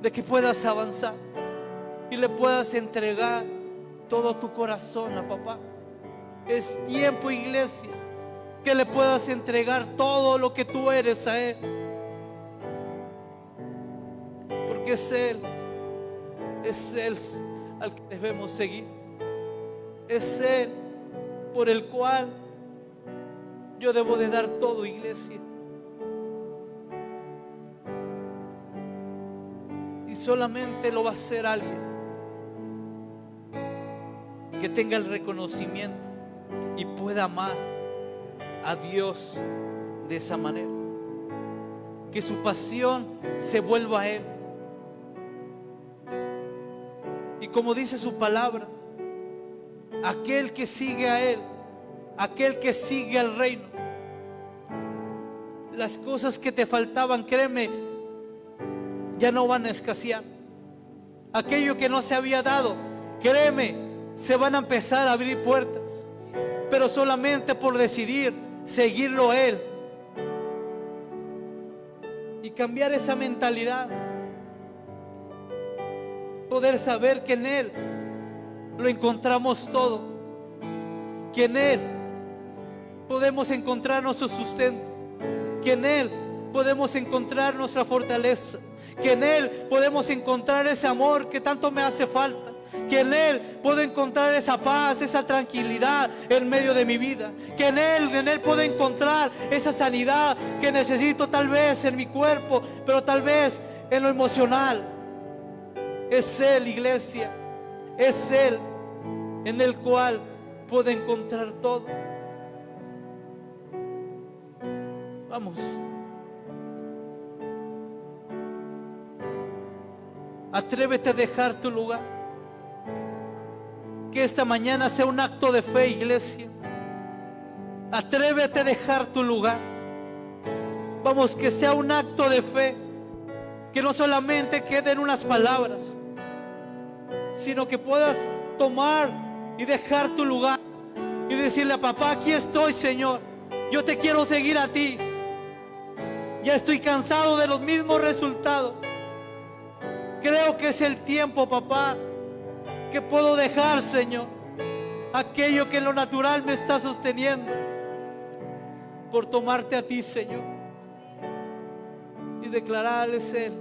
de que puedas avanzar y le puedas entregar todo tu corazón a papá. Es tiempo, iglesia, que le puedas entregar todo lo que tú eres a Él. Porque es Él al que debemos seguir. Es Él por el cual yo debo de dar todo, iglesia. Y solamente lo va a hacer alguien que tenga el reconocimiento y pueda amar a Dios de esa manera, que su pasión se vuelva a Él. Y como dice su palabra, aquel que sigue a Él, aquel que sigue al reino, las cosas que te faltaban, créeme, ya no van a escasear. Aquello que no se había dado, créeme, se van a empezar a abrir puertas, pero solamente por decidir seguirlo a Él y cambiar esa mentalidad, poder saber que en Él lo encontramos todo, que en Él podemos encontrar nuestro sustento, que en Él podemos encontrar nuestra fortaleza, que en Él podemos encontrar ese amor que tanto me hace falta, que en Él puedo encontrar esa paz, esa tranquilidad en medio de mi vida, que en Él puedo encontrar esa sanidad que necesito tal vez en mi cuerpo, pero tal vez en lo emocional. Es Él, iglesia, es Él en el cual puedo encontrar todo. Vamos. Atrévete a dejar tu lugar. Que esta mañana sea un acto de fe, iglesia. Atrévete a dejar tu lugar. Vamos, que sea un acto de fe. Que no solamente queden unas palabras, sino que puedas tomar y dejar tu lugar y decirle a papá: aquí estoy, Señor, yo te quiero seguir a ti. Ya estoy cansado de los mismos resultados. Creo que es el tiempo, papá, que puedo dejar, Señor, aquello que en lo natural me está sosteniendo, por tomarte a ti, Señor, y declararles Él.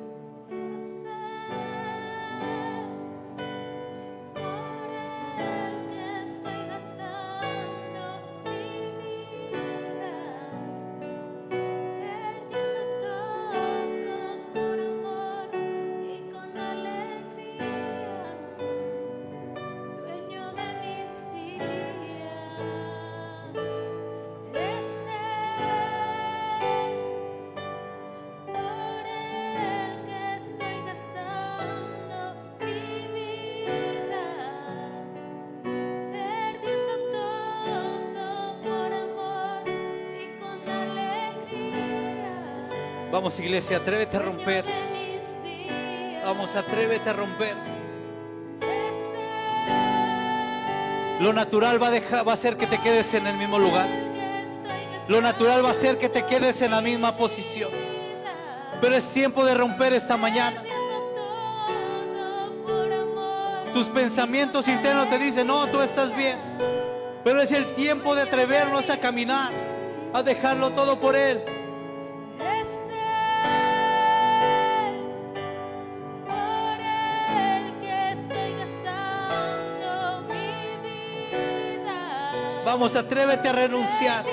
Vamos, iglesia, atrévete a romper. Vamos, atrévete a romper. Lo natural va a hacer que te quedes en el mismo lugar. Lo natural va a hacer que te quedes en la misma posición. Pero es tiempo de romper esta mañana. Tus pensamientos internos te dicen: no, tú estás bien. Pero es el tiempo de atrevernos a caminar, a dejarlo todo por Él. Vamos, atrévete a renunciar.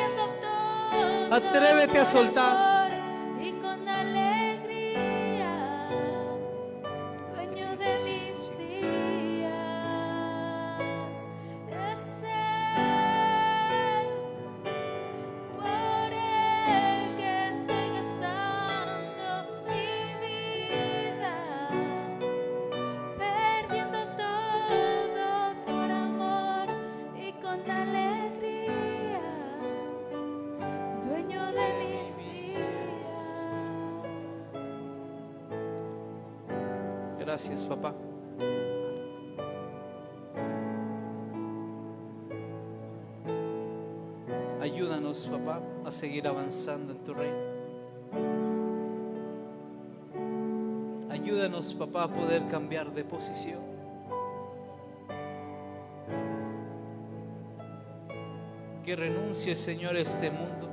Atrévete a soltar. Y con alegría, dueño de mis días, es Él, por Él que estoy gastando mi vida, perdiendo todo por amor y con alegría. Dueño de mis días. Gracias, papá. Ayúdanos, papá, a seguir avanzando en tu reino. Ayúdanos, papá, a poder cambiar de posición. Que renuncie, Señor, a este mundo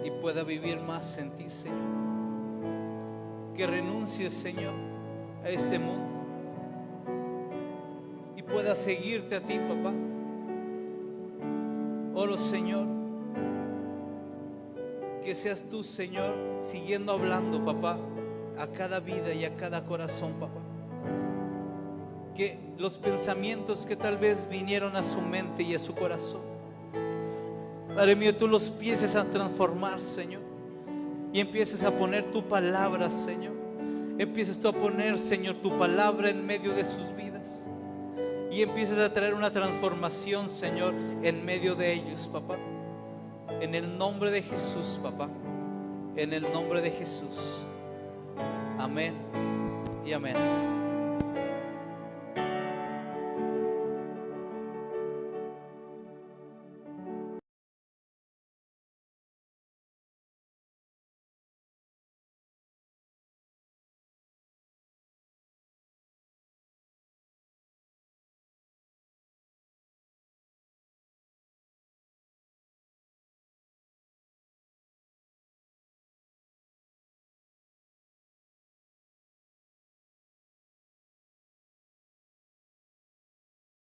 y pueda vivir más en ti, Señor. Que renuncies, Señor, a este mundo y pueda seguirte a ti, papá. Oro, Señor, que seas tú, Señor, siguiendo hablando, papá, a cada vida y a cada corazón, papá. Que los pensamientos que tal vez vinieron a su mente y a su corazón, Padre mío, tú los empieces a transformar, Señor, y empieces a poner tu palabra, Señor. Empieces tú a poner, Señor, tu palabra en medio de sus vidas y empieces a traer una transformación, Señor, en medio de ellos, papá. En el nombre de Jesús, papá. En el nombre de Jesús. Amén y amén.